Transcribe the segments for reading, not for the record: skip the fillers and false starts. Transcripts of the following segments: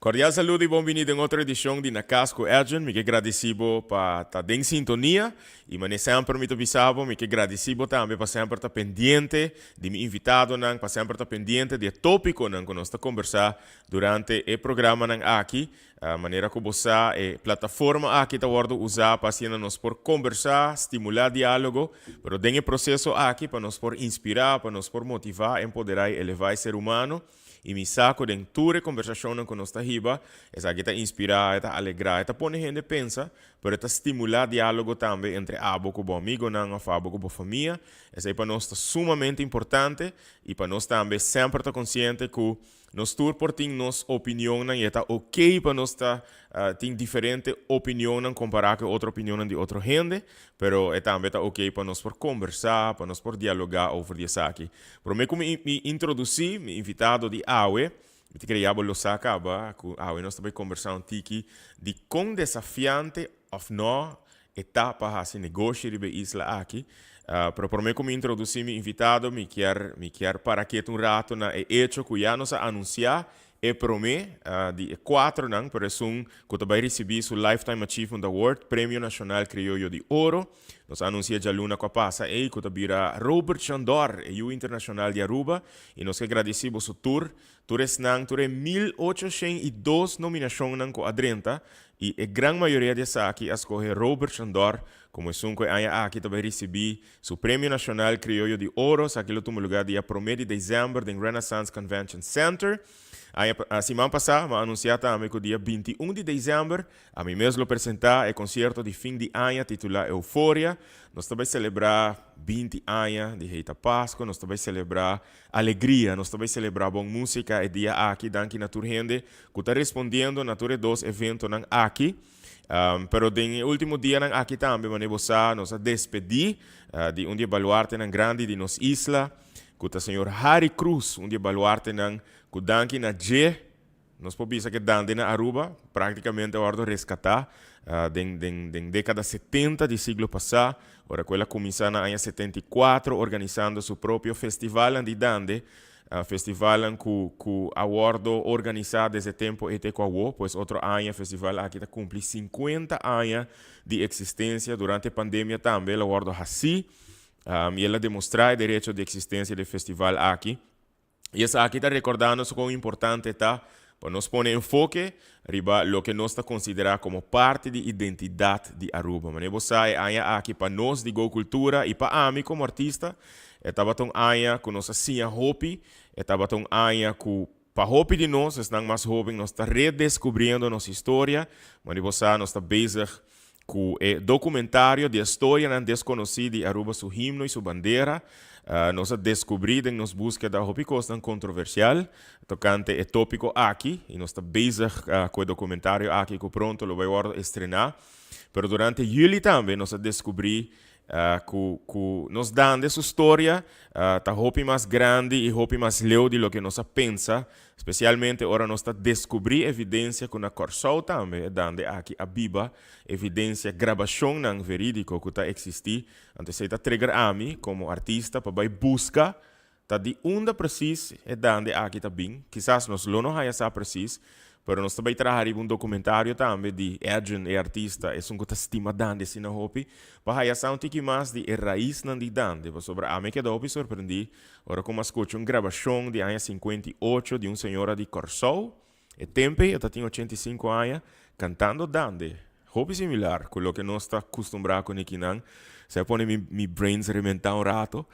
Cordial saludo e bem-vindo em outra edição de Na Casco Urgent. Me que agradecido para estar em sintonia e me sempre me avisava, me que agradecido também para sempre estar pendente de me invitado, para sempre estar pendente de tópico que nós conversar durante o programa aqui. A maneira como você a plataforma aqui está sendo usada para nós por conversar, estimular diálogo, pero tem o processo aqui para nós por inspirar, para nós por motivar, empoderar e elevar o ser humano. E me saco de toda conversação com nós riba, essa que está inspirar, está alegrar, está pôr gente pensa, pero está estimular diálogo também entre abo com o amigo, não a abo com a família. Essa é para nós sumamente importante e para nós também sempre estar consciente que nós tour por ter nossa opinião e está ok para nós ter diferente opinião comparado com outra opinião de outra gente, pero é também está ok para nós por conversar, para nós por dialogar sobre isso aqui. Por mim, como me introduzi, me invitado de Aue, eu queria lo sacaba, que Aue nós também conversando tiki de quão desafiante of no etapa esse negócio de isla aqui. Pero por mim, como introduzi me invitado, me quer para que rato na hecho que já nos anunciar e por mim, de 4 anos, por isso, que vai receber o Lifetime Achievement Award, Prêmio Nacional Criollo de Ouro. Nós anunciamos já luna que passa aí, que vira Robert Chandor, e o Internacional de Aruba, e nós agradecemos o tour. Tour é 1802 nominações com adrenta, e a grande maioria dessa aqui escolhe Robert Chandor, como é um que aqui também recebi o Prêmio Nacional Criollo de Ouro, aqui no lugar dia 1 de dezembro, no Renaissance Convention Center. A semana passada, eu anunciei também que o dia 21 de dezembro, a mim mesmo apresentar o concerto de fim de ano titulado Eufória. Nós também celebrar 20 anos de Reita Páscoa, nós também celebrar alegria, nós também celebrar boa música e dia aqui, danke na gente que está respondendo na dos eventos aqui. Pero no último dia aqui também, nós despedir de dia baluarte grande de nossa isla, que o senhor Harry Cruz, dia baluarte que danke na G, nós podemos que danke na Aruba, praticamente a hora resgatar, den década 70 do século passado, ora ela começou na ano 74, organizando seu próprio festival de Dande, festival que a awardo organizado desde tempo até com pois outro ano festival aqui está cumpre 50 anos de existência durante a pandemia também, a awardo assim, e ela demonstra o direito de existência do festival aqui. E essa aqui está recordando quão importante está para nós pôr enfoque riba lo que nós está considerando como parte da identidade de Aruba. Mas você aqui para nós de cultura e para mim como artista, estava tão aia que nós assim hopi, estava tão aia que para hopi de nós, estamos mais jovens, nós está redescobrindo nossa história, mas você nós está bezig com o documentário de história desconhecida de Aruba, seu himno e sua bandeira. Nós descobrimos nos busca da hopi costa controversial, tocante o tópico aqui, e nós está bezig com o documentário aqui que pronto lo vai estrenar. Pero durante julho também nós descobrimos que nos dão dessa história tá hopi mais grande e hopi mais leu de lo que nós pensa, especialmente ora nós está descobrir evidência que na Corsol também dando aqui a Biba evidência gravação não verídico que está existir, antes se está trigger a mim como artista para vai buscar tá de onde preciso é dando aqui também, quizás nós não essa preciso. Pero nós também trabalhamos documentário também de Edgen e artista, é que estima dande se na hopi, para essa que mais de raiz não de dande, sobre a mim que da hopi surpreendi, ora como escuto gravação de ano 58 de senhora de Corsol, e tempo eu tinha 85 anos, cantando dande, hopi similar com o que nós está acostumbrado com Nikinan, se põe mi brains rementar rato,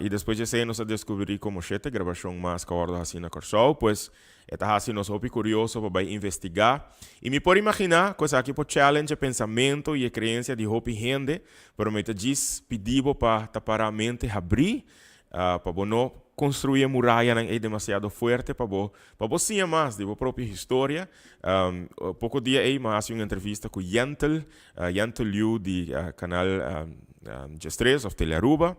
e depois de sei nós descobri como chete gravação mais que a assim na Corsol, pues está assim nós hopi curioso para investigar e me pode imaginar coisa aqui por challenge pensamento e crença de hopi gente, pero me diz pedido para a mente abrir, para não construir a muralha não é demasiado forte para você mais de própria história. Pouco dia aí mas uma entrevista com Yantel Liu de canal G3 of Telearuba.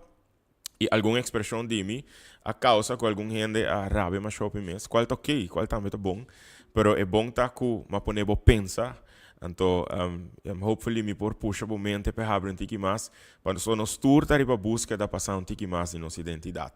E alguma expressão de mim, a causa que algum gente rabe mais shopping mês, qual tá ok, qual também tá bom, pero é bom tá que me ponebo pensar, então, hopefully me por puxa o mente para abrir um tique mais, para nós tour tá para busca da passar um tique mais de nossa identidade.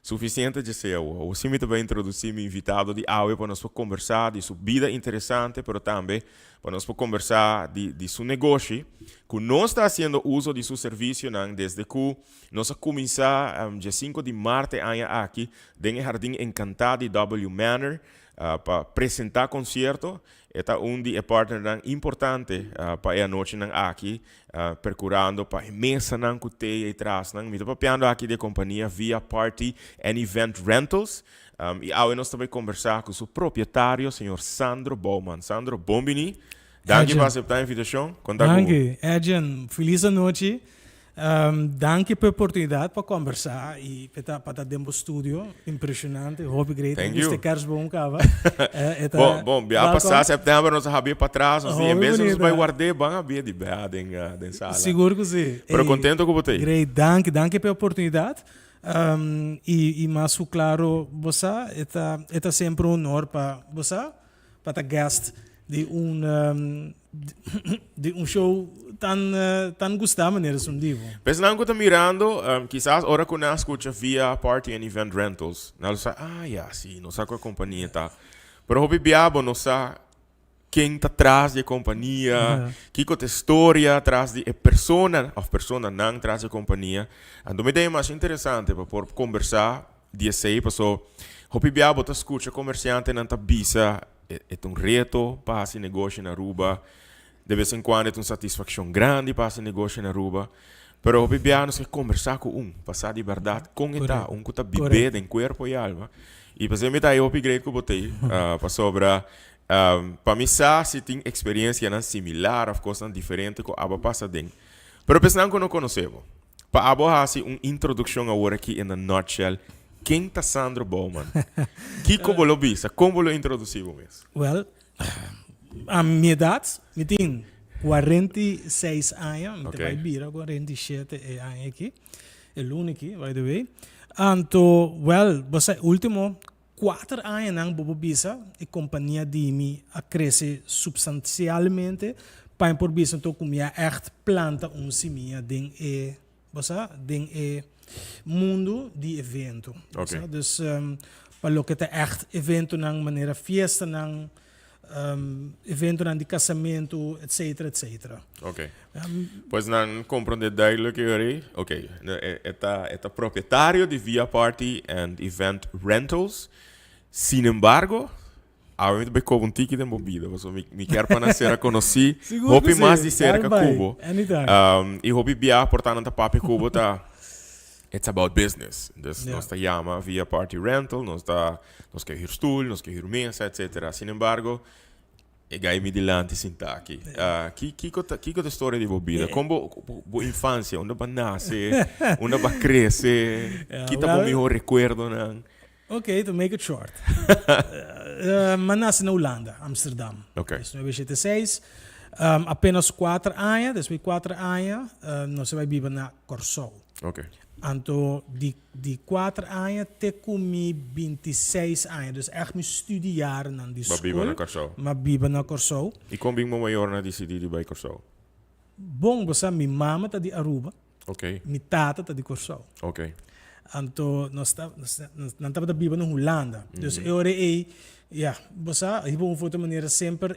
suficiente de ser. O Simi vai introduzir meu invitado de AUE para nós conversar de sua vida interessante, mas também para nós conversar de seu negócio, que não está fazendo uso de seu serviço desde que nós começamos dia 5 de março aqui, no Jardim Encantado de W Manor, para apresentar concerto. Esta de partner importante para a noite aqui, percurando para a mesa que tem atrás. Me estou papiando aqui da companhia Via Party and Event Rentals. E agora nós também conversar com o proprietário, senhor Sandro Bowman. Sandro, bom-vindo. Danke por aceitar a invitação. Danke, Adrian. Feliz noite. Danke pela oportunidade para conversar e para estar dentro do estúdio. Impressionante. Hope great. Este caras bom, cava. Bom, a passar setembro nós vamos para trás, e mesmo nós vai guardar bem a vida de sala. Seguro que sim. Pero contento com você. Great, danke pela oportunidade. E mais claro, você é sempre um honor para você, para estar guest de um show tan gustado maneira sundivo. Pensando que estou mirando, quizás hora que nós escuta via Party and Event Rentals, nós sabemos, sim, não sabe qual companhia tá. Pero hobby biabo não sabe quem está atrás da companhia, que é a história atrás de persona não atrás da companhia. Então me dá mais interessante para poder conversar de sei, porque hobby biabo tá escuta comerciante não tá bisa é um reto para esse negócio na Aruba. De vez em quando é uma satisfação grande para esse negócio na Aruba. Pero o bibiano se conversar com passar de verdade com ele, que está vivendo em corpo e alma. E para mim tá eu upgrade que eu botei para sobra para mim se tem experiência não similar, of course não diferente que aba passa dentro. Pero pensando que não conhecemos. Para abo assim uma introdução agora aqui in a nutshell. Quem tá Sandro Bowman? Que como lo bisa? Como lo introduzimos mesmo? Well, a minha idade, eu tenho 46 anos, eu vai virar 47 anos aqui, é o único, by the way. Então, well, você último 4 anos não bobo bisa, a companhia de mim a crescer substancialmente, para por bisa então como é echt planta semia dentro mundo de evento. Okay. Dus para o que é echt evento na maneira festa, na evento de casamento, etc. Ok. Pois não compreendo duidelijk aí. Ok. É proprietário de Via Party and Event Rentals. Sin embargo, obviamente vai com um ticket de bebida. Me quer para nascer a conhecer. Hope mais de cerca Cubo. E hope via portanto na papi Cubo tá. It's about business. Dus nós tá chama Via Party Rental, nós quer ir stoel, nós quer ir mesa, etc. Sin embargo, e gai me dilante sinta aqui. Que a história de bebida? Como a infância, onde vai nascer, onde vai crescer, que tá o melhor recuerdo, não? Ok, to make it short. Mas nasci na Holanda, Amsterdam. Ok. Dus 1976. Apenas 4 anos, depois 4 anos, nós vai viver na Corsou. Ok. Então, de 4 anos até comi 26 anos. Dus echt me studiar na escola. Maar viva na Corsou. E como bem maior na decidir bij Corsou? Bom, você, minha mama está de Aruba. Ok. Minha tata está de Corsou. Ok. Então, nós estávamos vivendo na Holanda. Dus eu orei, você, de uma outra maneira, sempre,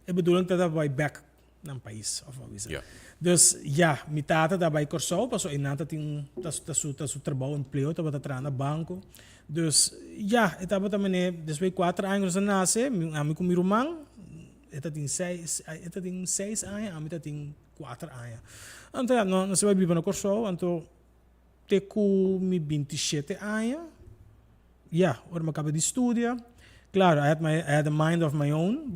é bedoeling dat wij back naar het país. Dus minha tata está bij Corsou, passou e nada tem seu trabalho, emprego, estava trabalhando no banco. Dus estava também, depois de 4 anos eu nasci, amigo com meu irmão, tem 6 anos, amigo tem 4 anos. Então, nós vai viver na Corsou, então, até com 27 anos, ora me acabei de estudar. Claro, I had a mind of my own,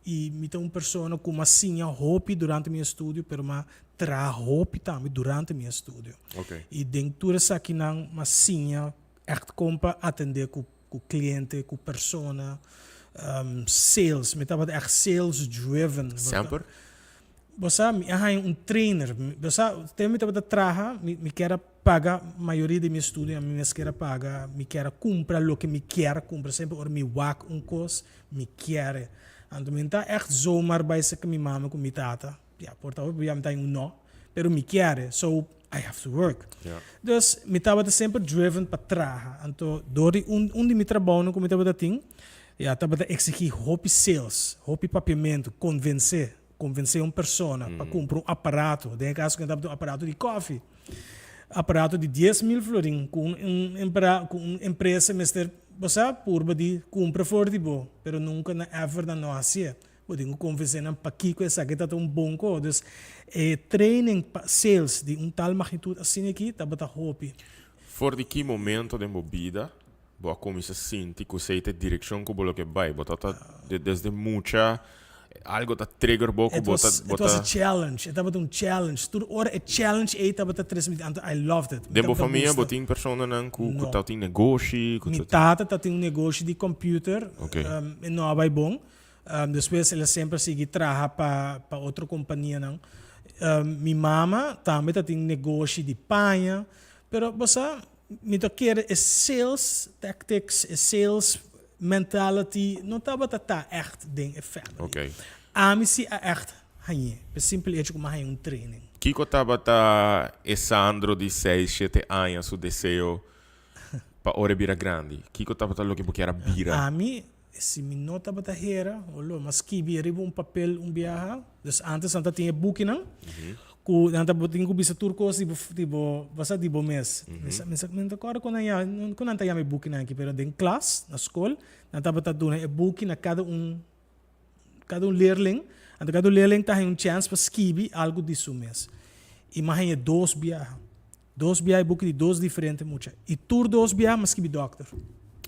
e me tem uma pessoa com uma sinha hobby durante meu estudo, pero uma tra hobby também durante meu estudo. Okay. E dentro dessa aqui não uma sinha echt compra atender com cliente, com persona, sales, me estava echt sales driven. Sempre? Você é trainer, você tem me estava trabalhar, me quer pagar a maioria de meu estudo, me quer pagar, me quer comprar o que me quer comprar, sempre or me wak coisa, me quer. Então, me está echt zomaar bij se que minha mama com minha tata. Portanto, eu me tenho não, pero me quer. So, I have to work. Ja. Dus mi tava sempre driven para trabalhar. Então, dori onde mi trabalho, como mi tava ting, ja, tava exigir hopi sales, hopi papiamento, convencer uma pessoa para comprar um aparato. Tem caso que tava um aparato de coffee. Aparato de 10.000 florin com uma empresa, mister, você purba de compra for de bo, pero nunca na ever na nossa. Podemos convencer na paquico essa que tá um bom co. Dus training sales de tal magnitude assim aqui, tá bota hopi. For di que momento de movida, boa como se sente que você tem direção que bolo que vai, bota desde mucha algo tá trigger boco It was a challenge. It was a challenge. Toen ora a challenge eta bota 3 minutos. I loved it. Debo família botin persona nan ku tá tem negócio, Mi tata tá tem um negócio de computer. Okay. Não vai bom. Depois ela sempre sigue trabalhar para outra companhia não. Mi mama também tá tem um negócio de panha. Pero você me toqueira é sales tactics, é sales mentality, não estava echt ding family. Ok. Amisi echt hanhe. É simplesmente como um training. Kiko estava Sandro de 6, 7 anos su desejo para ore bira grande. Kiko estava lo que era bira. Ami, se me não estava hera, olha, mas que bira papel viaje. Dus antes anta tinha booking não. Ku nanta botin ku bisa turcos tipo basta tipo mês. Mensa agora quando anta ya me booking aqui, pero em classe, na escola, nanta bota duna e booking a cada leerling. Anta cada leerling tá chance para escrever algo disso mês. Imagina dois viagens. Dois viagens booking de dois diferentes mucha. E tur dois viagens mas escrever doctor.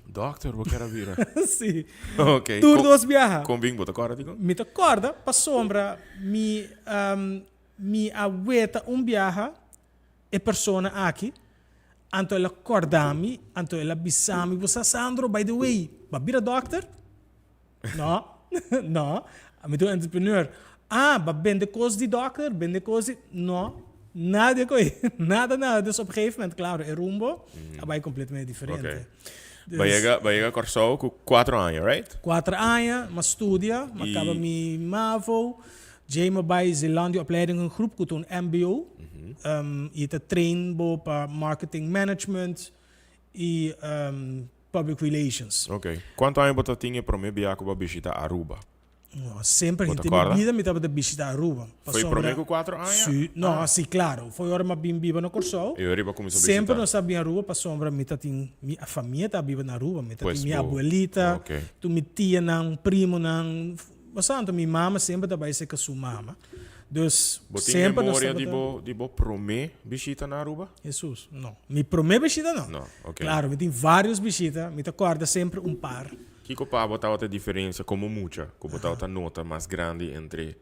Doctor, o que era bira? Sim. Ok. Tur dois viagens. Com bingo, agora digo? Me acorda, pa sombra, mi aguenta viaje e persona aqui, anto ela acordami, anto ela bisami, você Sandro, by the way, babira doctor? No, no, amigo entrepreneur. Ba bende coisa de doctor, bende coisa, no, nada com nada. Dus op een gegeven moment, claro, é rumbo, vai completamente diferente. Okay. Dus, Vai chegar Corsol com 4 anos, right? 4 anos, mas studia, mas acaba mi MAVO, Jame bij Zeelandia opleiding een groep met een MBO. Je te trainen para marketing management e public relations. Ok. Quanto tempo você tinha para me viajar para visitar Aruba? Sempre gente me vida me estava de visitar Aruba. Foi para mim com 4 anos? Sim, não, sim, claro. Foi hora mais bem viva no Corsol. Eu arriba começou a visitar. Sempre nós sabia Aruba, para sombra me tá tinha a família tá viva na Aruba, me tá minha abuelita, tu me tia não, primo não. Bastante, minha mama sempre trabalha com a sua mama. Dus sempre memória de bo prome visita na Aruba? Jesus, não. Me prome visita não. Não, ok. Claro, me tem vários visitas, me acorda sempre par. Que para botar outra diferença como muita, que botar outra nota mais grande entre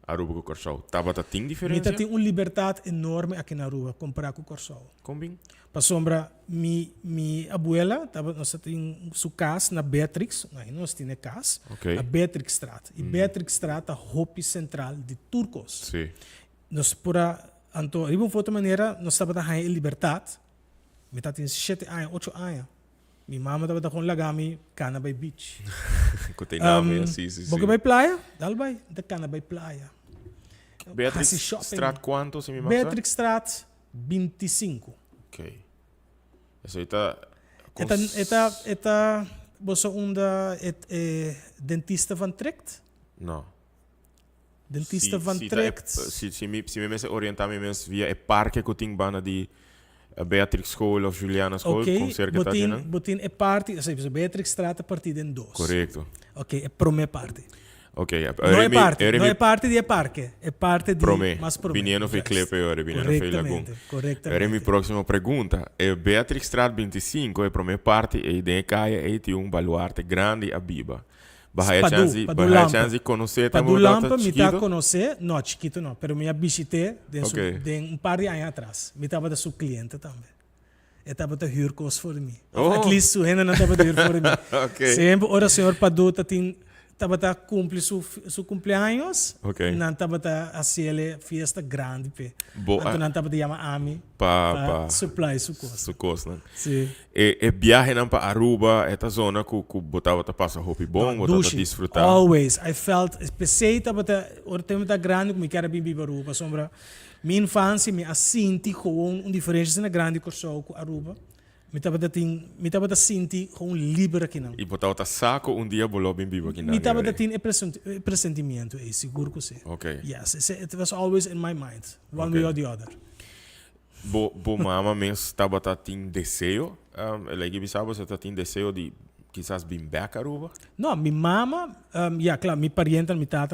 Aruba e Corsol. Tava tem diferença? Me tem uma liberdade enorme aqui na Aruba comparado com o Corsol. Como? Para sombra, minha abuela, nós temos sua casa na Beatrix, nós temos casa, okay. Na Beatrix Straat. E Beatrix Straat é a hobby central de turcos. Sim. Nós, por então, de uma outra maneira, nós estamos em liberdade. Me está tendo 7 anos, 8 anos. Minha mãe estava com lagami, cana by beach. Que nome, sim. Porque vai praia, dal vai, da cana by praia. Beatrix Straat quanto, se me mostra? Beatrix Straat 25. Ok. Isso aí tá... Você dentista van Trekt? Não. Dentista van Trekt? Se me orientar via o parque que tem bana de Beatrix School of Juliana School, com cerca de tá botin é parte, seja, Beatrix Straat a partir em 2. Correto. Ok, é primeira parte. Ok. Não é parte de parque, é parte de mas Viniendo foi clipe ora, Viniendo foi lagoon. Corretamente. Era minha próxima pergunta. Beatrix Straat 25 é a primeira parte e de caia e tem baluarte grande a Biba. Bahia chance de conhecer também. Padulampa me tá conhecer, não, chiquito não, pero me visitei de par de anos atrás. Me estava da sua cliente também. Eu estava a huur coisas voor mim. At least so ainda não estava a huur voor mim. Sempre ora senhor Padu tem tabata cumple su cumpleaños, Ok. nan tabata hacerle fiesta grande pe. Bo- Anto nan tabata llama ami Pa supply su coisa. su coisa, né? Sim. E viaje não para Aruba, esta zona que botava ta passa hopi bom, botava Dushi. desfrutar. Always. I felt, pensei tabata, o tempo tá grande, como quero bem Aruba, sombra. Minha infância, me assinti com diferença na grande corso com Aruba. Me tabata sinti com livre aqui não. E botava ta saco dia bolou bem vivo aqui na Me tabata tin é pressentimento, é seguro que sim. Ok. Yes, it was always in my mind, one Okay. way or the other. Bo mama mesmo estava ta tem desejo, ela que bisava você ta tem desejo de quizás bem back Aruba. No, mi mama, claro, mi pariente, mi tata,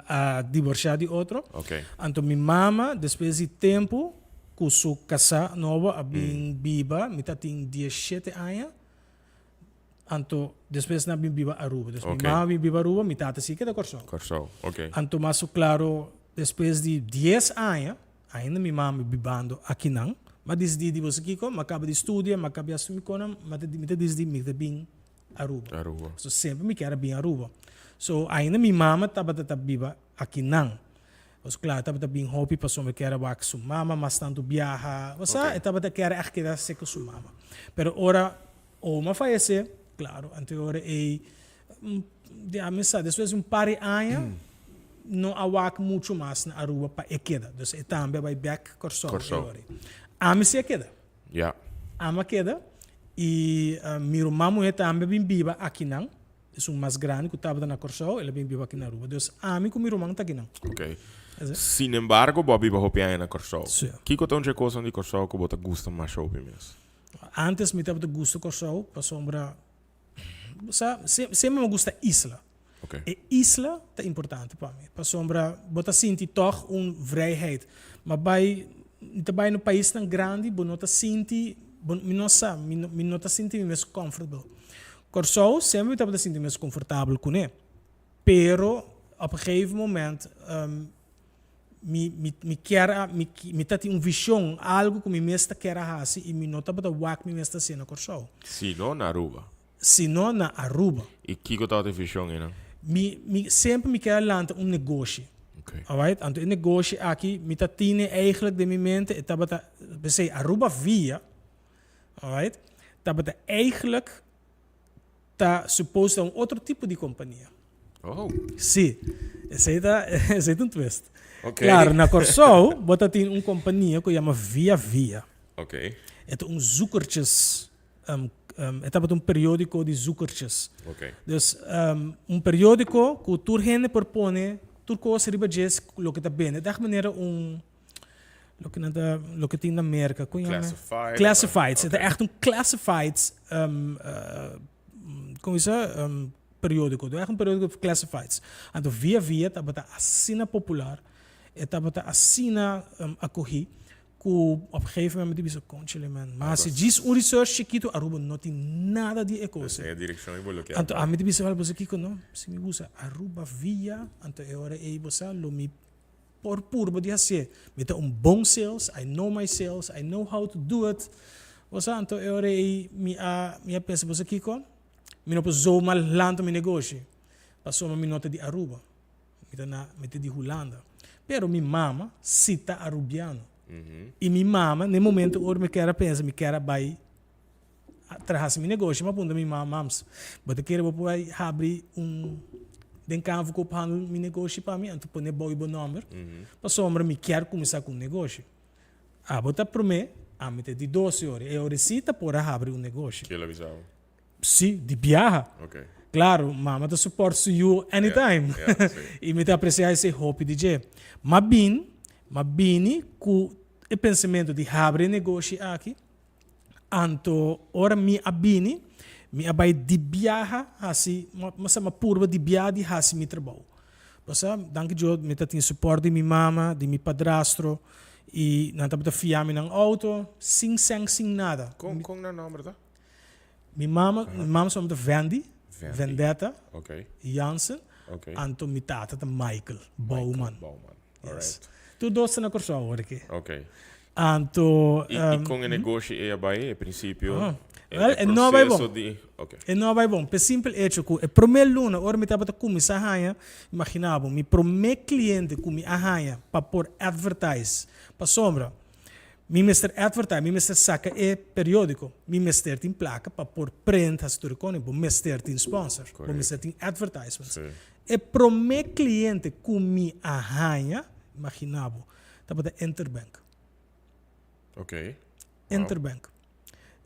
a divorciar de outro. Ok. Então, mi mama, depois de tempo, com sua casa nova, a bem viva, mi tata tem 17 anos. Então, depois na bem viva Aruba. Então, Okay. mi mama bem viva Aruba, mi tata sim que da corso. Corso, ok. Então, mas claro, depois de 10 anos, ainda mi mama vivendo aqui não. Mas desde você Kiko, mas acaba de estudar, mas acaba de assumir com mas desde me bem Aruba. Aruba. So sempre me quero bem Aruba. So ainda minha mama estava viva aqui não. Mas claro, estava bem hobby para me quero vá com sua mama, mas tanto viaja. Você estava quero querer ser com sua mama. Pero ora uma falece, claro, anterior de amizade, depois par de anos não há muito mais na Aruba para queda. Então também vai back corso. Ame se queda. Yeah. Ama queda. E meu irmão também bem viva aqui não. É mais grande que estava na Corso, ele bem viva aqui na Aruba. Então, ame com meu irmão está aqui não. Ok. Sin embargo, Bobby va hopiar na Corso. Sim. Que que tão coisa de Corso que bota gusta mais shopping mesmo? Antes me estava gosto Corso, para sombra. Sempre me gusta isla. Ok. E isla é importante para mim. Para sombra, bota sinti toch vrijheid. Mas vai no país tão grande, bonota sinti, me nota sinti mais confortável. Corso sempre estava sinti mais confortável com ele. Pero op een gegeven moment me tá uma visão, algo que me mesta quer fazer e me nota para wak me mesta ser na Corso. Si no, na Aruba. Se não na Aruba, E que que tá de visão aí, não? sempre me quer lançar negócio. Ok. Alright? Então, o negócio aqui, me tá tine eigenlijk de minha mente, estava pensei Aruba via, alright? Estava eigenlijk tá suposto a outro tipo de companhia. Oh. Sim, esse é um twist. Ok. Claro, na Corso, bota tem companhia que chama Via. Ok. É zoekertjes, é um periódico de zoekertjes. Ok. Dus periódico que tu gente propõe tu coisa riba jes lo que tá bem da maneira lo que tem na América Classified. classifieds Okay. é echt classifieds como isso periódico é periódico de classifieds então via tá bota assina popular tá bota assina acorri que op een gegeven moment die conchele man mas se diz research chiquito Aruba não tem nada de coisa É a direção e bloquear. Anto a mim te bisa você kiko no se me usa Aruba via anto é hora e você lo me por purbo de hacer me tá bom sales I know my sales I know how to do it você anto é hora e me pensa você kiko me não posso mal lanto meu negócio passou uma minota de Aruba me tá de Holanda pero mi mama cita arubiano e mi mama no momento ora me quer pensa me quer vai atrás meu negócio mas bunda minha mams mas eu quero vai abrir den campo que eu handle meu negócio para mim então põe boi bom número para sombra me quer começar com negócio bota para mim me de 12 horas eu recita por abrir negócio Que ele avisava. sim de viaja Ok. claro mama te support you anytime Yeah, sim. e me te apreciar esse hobby DJ mas bem com o pensamento de abrir negócio aqui anto ora mi abini mi abai di biaha hasi mas uma purba di biaha di hasi mi trabalho passa danke jo me tá tem suporte de mi mama de mi padrastro e não tá para fiar-me num auto sem nada Com na nome, tá? mi mama só me Vendi Vendetta Ok. Jansen Ok. anto mi tata tá Michael Bowman Bauman. yes. Alright. tu dois na corso aqui Ok. anto E com o negócio é a Bahia, a princípio. Well, e não vai bom. Ok. E não vai bom. Por simples hecho que a primeira luna, ora me estava a começar a arranhar, imaginava, meu primeiro cliente que me arranha para pôr advertise, para sombra, me mestre advertise, me mestre saca é periódico, me mestre tem placa para pôr print, as tudo com, me mestre tem sponsor, me mestre tem advertisements. Sim. E primeiro cliente que me arranha, imaginava, estava da Interbank. Ok. Interbank.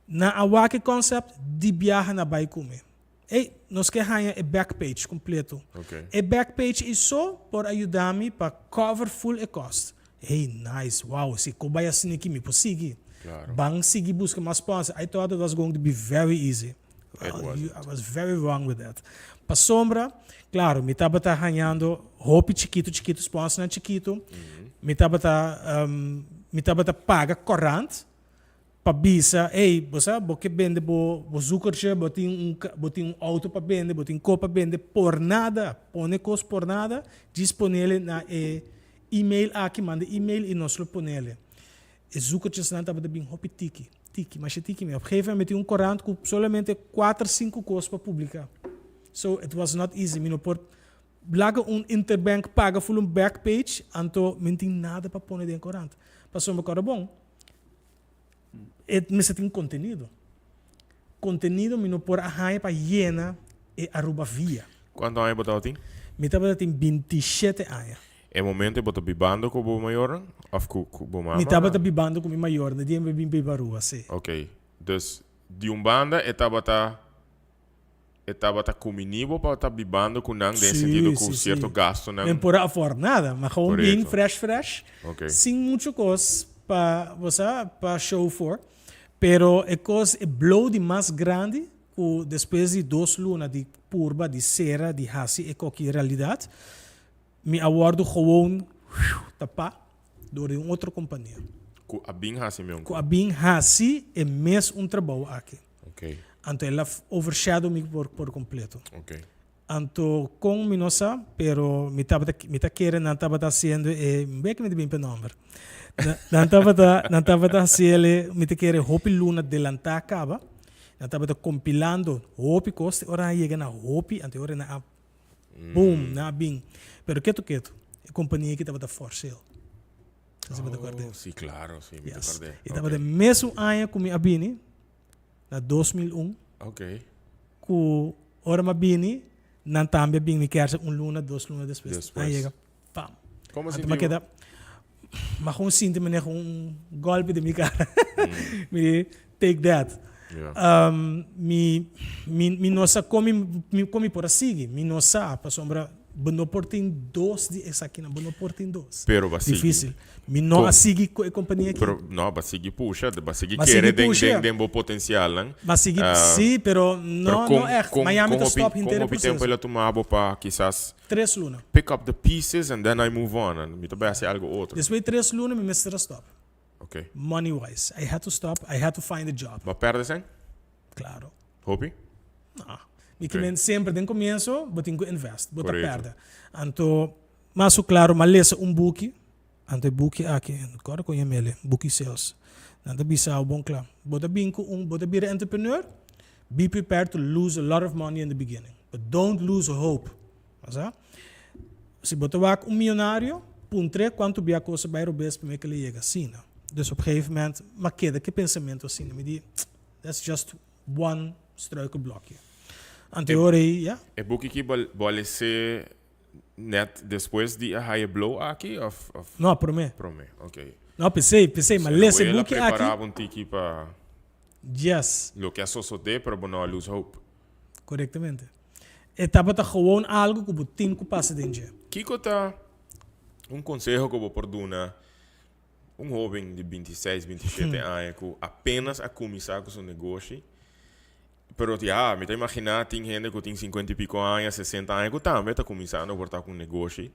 Na awake concept, die viaja na vai comer. E nós que arranha é backpage completo. Ok. E backpage é só para ajudar-me para cover full e cost. Hey, nice, wow, se cobaia assim aqui me possível. Claro. Bang seguir busca mais sponsor. I thought it was going to be very easy. It wasn't. I was very wrong with that. Para sombra, claro, me estava arranhando roupa chiquito, sponsor na chiquito. Me estava paga corrente. Para bisa, hey, você porque vende bo zuckerche, botin auto para vender, botin copa vender por nada, pone cos por nada, disponível na e-mail aqui, manda e-mail e nós lo ponele. E zuckerche não estava bem hopi tiki, mas tiki me. Op een gegeven moment corante com solamente 4, 5 cos para publicar. So it was not easy, mino por blaga interbank paga full backpage, anto mentin nada para pôr dentro corante. Passou uma cara bom. Mas tem conteúdo. Conteúdo me não por arranha para hiena e aruba via. Quanto anos você tem? Me estava tem 27 anos. É momento você bibando com o maior? Ou com o maior? Me estava bibando com o maior, não tinha bem bibarua, sim. Ok. Dus, de banda, estava com nível para estar bibando com não, nesse sentido, com certo gasto. Não por a forma nada, mas com bem fresh. Ok. Sem muito coisa para show for. Pero a coisa é blow de mais grande, que depois de 2 lunas de purba, de cera, de hasi e qualquer realidade, me awardo gewoon tapar door uma outra companhia. Com a Bing hasi mesmo? Com a Bing hasi é mesmo trabalho aqui. Ok. Então ela overshadow me por completo. Ok. Então com me nossa, pero me tá querendo, não estava fazendo, bem que me bem para número. Não estava fazendo, me querer hopi luna delantar acaba. Não estava compilando hopi coste, ora chega na hopi, ante ora na boom, na Bing. Pero quieto, a companhia que estava for sale. Sim, claro, sim, me acordei. E estava de mesmo ano com a Bini, na 2001. Ok. Com ora ma Bini, não também Bing me quer 1 luna, 2 lunas depois. Aí chega, pam. Como assim? Mas com sinto me golpe de minha cara. Me take that. Yeah. Me nossa come por assim, me nossa para sombra não portem 2 de essa aqui, não portem 2. Pero vai difícil. Me não assigi com a companhia aqui. Pero não, vai seguir puxa, vai seguir querer tem bom potencial, né? Vai seguir sim, pero não é. Miami to stop inteiro o tempo ele tomava para quizás 3 lunas. Pick up the pieces and then I move on. And me também algo outro. Depois 3 lunas me mestre stop. Ok. Money wise, I had to stop. I had to find a job. Mas perde sem? Claro. Hopi? Não. Okay. Sempre no começo, eu tenho que investir, eu perder. Então, mas claro, mas book, ante book aqui, agora com ele, book sales. Nada bisa bom claro. Bota bem com bota bem entrepreneur, be prepared to lose a lot of money in the beginning, but don't lose hope. Asa? Se bota wak milionário, puntre quanto bia coisa vai roubes para que ele chega assim, não. Dus op een gegeven moment, maar que pensamento assim, me di, that's just one struikelblokje. Anteorie, ja. É boek que vai ser net depois de a high blow aqui of Não, por mim. ok. Não, pensei, mas lesse book aqui. Preparava tiki para yes. Lo que é só de para não lose hope. Correctamente. Estava tá gewoon algo que você tem que passar dentro. Kiko tá conselho que eu vou por dar jovem de 26, 27 anos que apenas a começar com seu negócio. Pero me está imaginando, tem gente que tem 50 e pico anos, 60 anos, que também está começando a voltar com um negócio.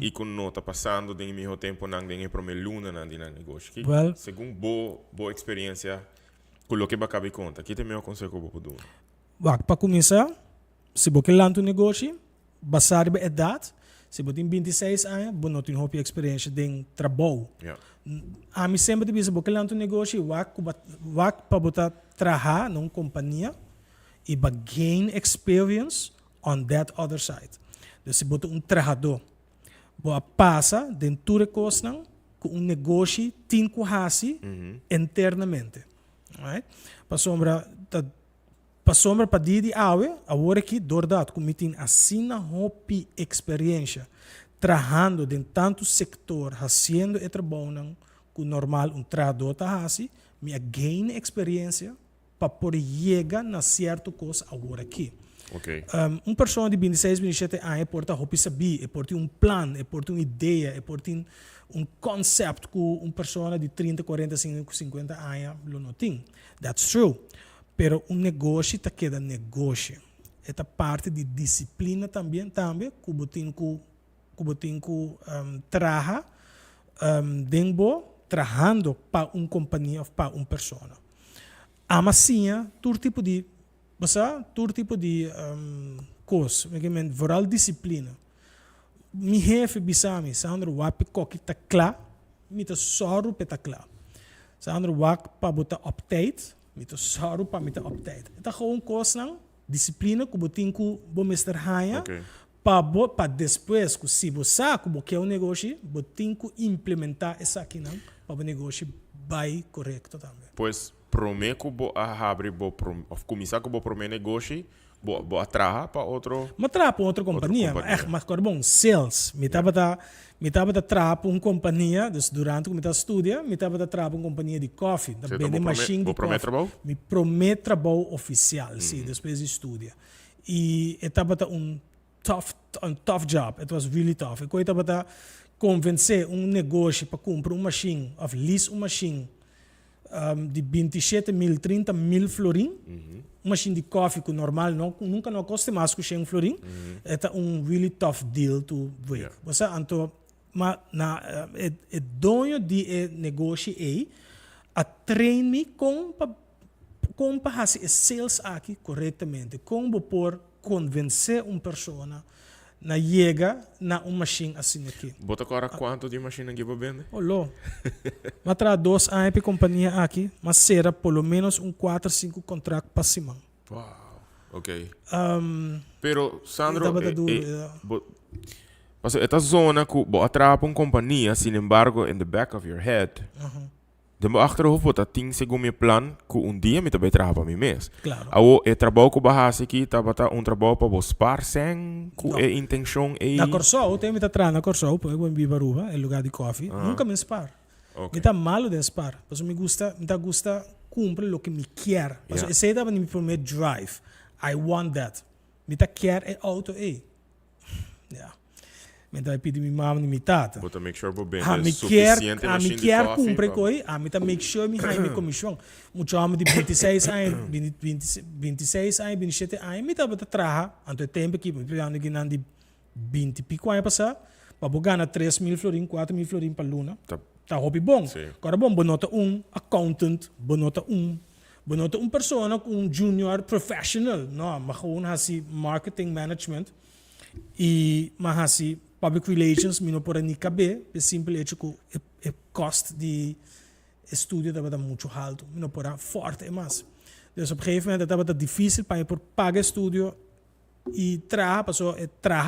E que não está passando no mesmo tempo não tem primeira luna no negócio. Well, segundo boa experiência, com o que vai acabar conta. Que tem meu conselho que eu vou dar? Para começar, se você lança um negócio, basado na idade, Se você tem 26 anos, você não tem uma experiência de trabalho. Yeah. A mim sempre diz, porque lá no negócio, para botar trabalhar numa companhia e para gain experience on that other side. Então, se você trabalhador, você passa dentro de coisa com negócio tem que fazer internamente. Right? Para sombra para dia de agora que verdade, como tem assim na hopi experiência trabalhando em tanto setor, fazendo e trabalhando que normal trabalhador está fazendo, me gain experiência para poder chegar na certa coisa agora aqui. Okay. Pessoa de 26, 27 anos pode hopi saber, pode ter plano, pode ter uma ideia, pode ter conceito que uma pessoa de 30, 45, 50 anos não tem. That's true. Pero negócio está queda negócio. Esta parte de disciplina também que você tem que trabalhar trabalhando para uma companhia ou para uma pessoa. Amacinha, todo tipo de coisa, vooral disciplina. Mi jefe bisami, Sandro wapi koki ta kla, mita soru peta kla. Sandro wak pa bota update, mita soru pa mita update. Ita gewoon coisa não, disciplina que botin ku bo Mr. Haya, para depois que se você que quer um negócio, botin ku implementar essa aqui não, para o negócio vai correto também. Pois promete que vou abrir, começar que vou prometer negócio, vou atrair para outro. Mas trabalha para outra companhia, mas agora bom, sales. Me estava a trabalhar para uma companhia, durante que me estava estudando, me estava a trabalhar para uma companhia de coffee, da bem machine de coffee. Trabalho? Me promete trabalho oficial, sim, depois de estudo. E estava um tough job, it was really tough. Eu estava a convencer um negócio para comprar uma machine, ou lease uma machine, de 27 mil, 30 mil florim. Uma machine de coffee que normal nunca não custa mais que 100 florim. É really tough deal to break. Você então, mas é dono de negócio aí a treine com para fazer sales aqui corretamente, como por convencer uma pessoa na chega na uma machine assim aqui. Bota agora quanto de machine que você vende? Olô. Mas traz 2 anos para companhia aqui, mas será pelo menos 4, 5 contratos para cima. Wow. Ok. Pero Sandro, esta zona que você atrapa uma companhia, sin embargo, in the back of your head, de meu achterhoofd wordt dat ting segundo meu plan que dia me também trabalha para mim mesmo. Claro. Ao trabalho que bahasa aqui tabata trabalho para vos sem com intenção e na Corsol, eu tenho me atrás na Corsol, porque eu vivo Aruba, é lugar de coffee, nunca me spar. Me tá malo de spar, porque me gusta cumprir o que me quer. Porque esse dava me promet drive. I want that. Me tá quer é auto aí. Yeah. Me tá pedir minha mãe e minha tata. But make sure bem suficiente na machine de coffee. Cumprir coi, me tá make sure me high me comissão. Muito homem de 26 anos, 26 anos, 27 anos, me tá bota traha, anto tempo que me pegando que não de 20 pico anos passar, para ganhar 3 mil florim, 4 mil florim para luna. Tá hobby bom. Agora bom, bonota accountant, bonota pessoa com junior professional, não, mas gewoon hasi marketing management e mas hasi public relations, mino por ani cabe, é simples hecho que o cost de estudo estava muito alto, mino por forte mais. Então, op een gegeven moment estava difícil para pagar estudo e trabalhar,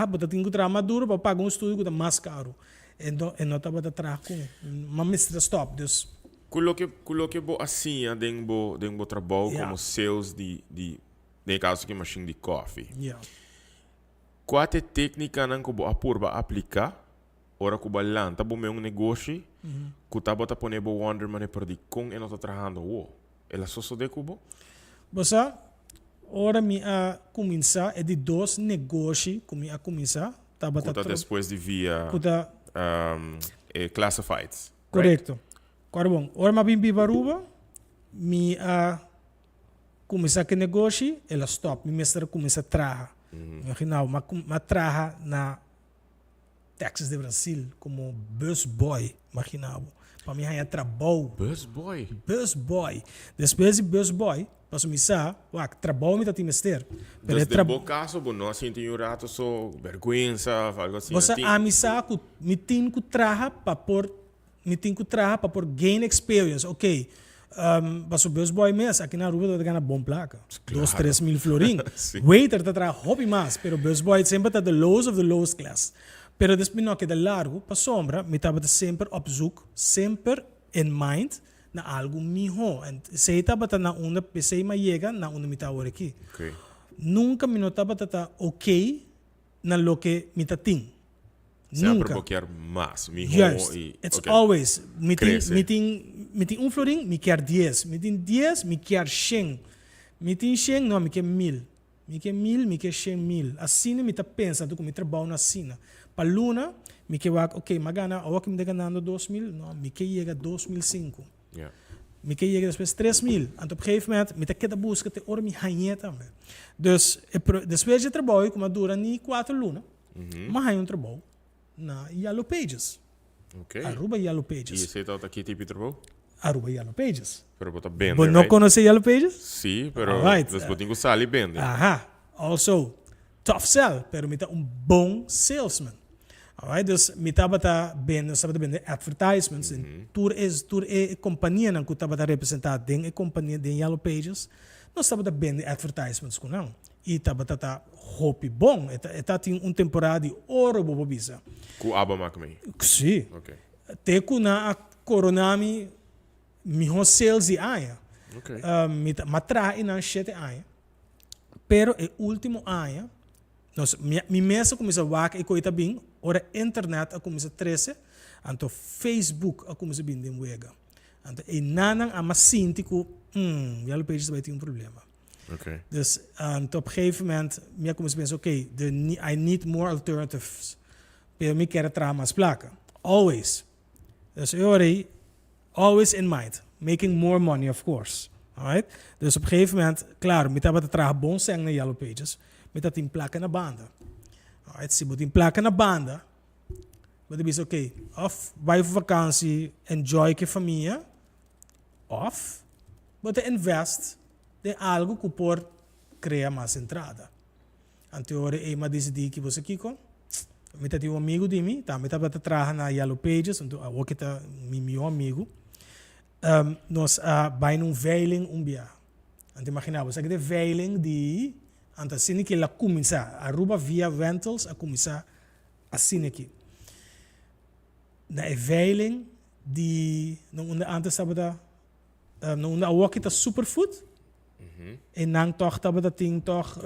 porque tinha que trabalhar maduro para pagar estudo que é mais caro. Então, não estava a trabalhar com uma mistura stop, dus Coloque bo assim, dengo trabalho como sales de caso que machine de coffee. Qual é a técnica que você pode aplicar? Ora que você lança um negócio, que você pode pôr o Wonderman e perder com e não está trabalhando. Ela só de cubo? Você, ora me a começar é de 2 negócios que me a começar. Tá depois de via classifieds. Correto. Right? Agora bom, ora me bem Bibaruba, me a começar que negócio, ela stop, me mestra começa a trabalhar. Afinal, mas trabalha na Texas de Brasil como busboy, imaginava. Para mim é trabalho. Busboy. Depois de busboy, Passo misa, trabalho me tá timester. Mas de bom caso, bom, não senti um rato só vergonha, algo assim. Você a misa que me tem que traha para por gain experience, ok. Passo meus boy mes aqui na rua tá ganhando bom placa. 2-3 mil florim. Waiter tá tra hobby mais, pero meus boy sempre tá the lowest of the lowest class. Pero después no que de largo, para sombra, me estava sempre op zoek, sempre in mind na algo miho. En se estava na una, se me llega na una mitad hora aqui. Okay. Nunca me notava tá ok na lo que me tá ting. Sempre Nunca. quer mais, miho Just, e it's okay. always Cresce. meeting um florim, me quer 10, meeting 10, me quer 100. Meeting 100, não, me quer 1000. Me quer 1000, me quer 100.000. Assim me tá pensando como trabalho na sina. Para Luna, me quer ok, magana, ou que me tá ganhando 2.000, não, me quer chega 2005. Yeah. Me quer chega depois 3.000. Então, op een gegeven moment, me tá queda busca te or me ganha também. Dus, depois de trabalho, como dura nem 4 luna, mas hay trabalho na Yellow Pages. Okay. Aruba Yellow E Pages. você tá aqui tipo de trabalho? Aruba Yellow Pages. Pero botar bem, Você não conhece Yellow Pages? Sim, pero Alright. nós botamos sali bem. Aha. Also, tough sell, pero me tá bom salesman. Alright, dus me tava tá bem, nós tava bem advertisements, tour é companhia não que tava tá representar den companhia den Yellow Pages. Nós tava bem advertisements com não. E tava tá hopi bom, eta tem temporada de ouro bobo bisa. Com aba macamei. Sim. Okay. Teku na a coronami miho sales e aia. Okay. Matra ina 7 aia. Pero e último aia, nós mi mesa começa a wak e coita bem, ora internet a começa 13, anto Facebook a começa bem de wega. Anto e nanang a masinti ko, Yellow Pages vai ter problema. Okay. Dus op een gegeven moment, ik kom eens oké, I need more alternatives. Pero me quero trazer mais placa. Always. Dus always in mind. Making more money, of course. Alright? Dus op een gegeven moment, claro, me tava te trazer bom sangue na Yellow Pages. Me tá tem placa na banda. Alright? Se botem placa na banda, você diz, oké, of vai voor vakantie, enjoy com a família, of você invest de algo que por criar mais entrada. Anterior, eu decidi que você kiko, me tá um amigo de mim, tá, me tava trabalhando na Yellow Pages, então eu que tá meu amigo, nós vai num veiling dia. Então imaginava, você que de veiling de, então assim que ela começa, a Aruba via rentals a começar assim aqui. Na veiling de, não antes estava não a walk it superfood. En dan toch dat we dat ding toch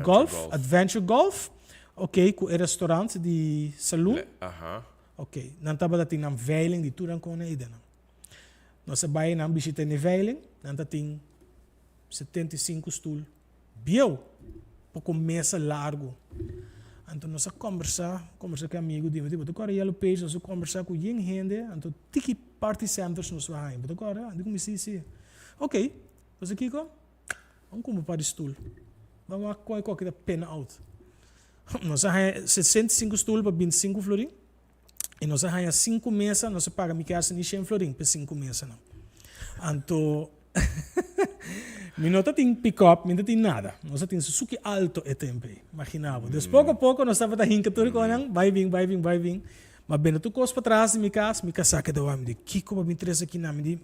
golf, adventure golf. Oké, ku een restaurant die saloon. Oké, dan hebben we dat ding aan veiling die toe dan kunnen eten. Nós bij na visita in veiling, dan dat ding 75 stoel. Bio, pouco mesa largo. Então nós conversar com amigo de tipo, agora Yellow Pages, nós conversar com gente, então tiki party centers nós vai. Agora, digo me sim. Ok, você kiko? Vamos como para o stoel. Vamos a qualquer pena out. Nós temos 65 stoel para 25 florim. E nós temos 5 mesas, nós pagamos me quer nem 100 florim para 5 mesas. Então, me não tem pick-up, me não tem nada. Nós temos Suzuki Alto e tempo. Imaginava. Depois, pouco a pouco, nós estamos rindo tudo com ele. Vai vir. Mas bem, tu costa para trás de minha casa que deu a me dizer, Kiko, vai me trazer aqui na me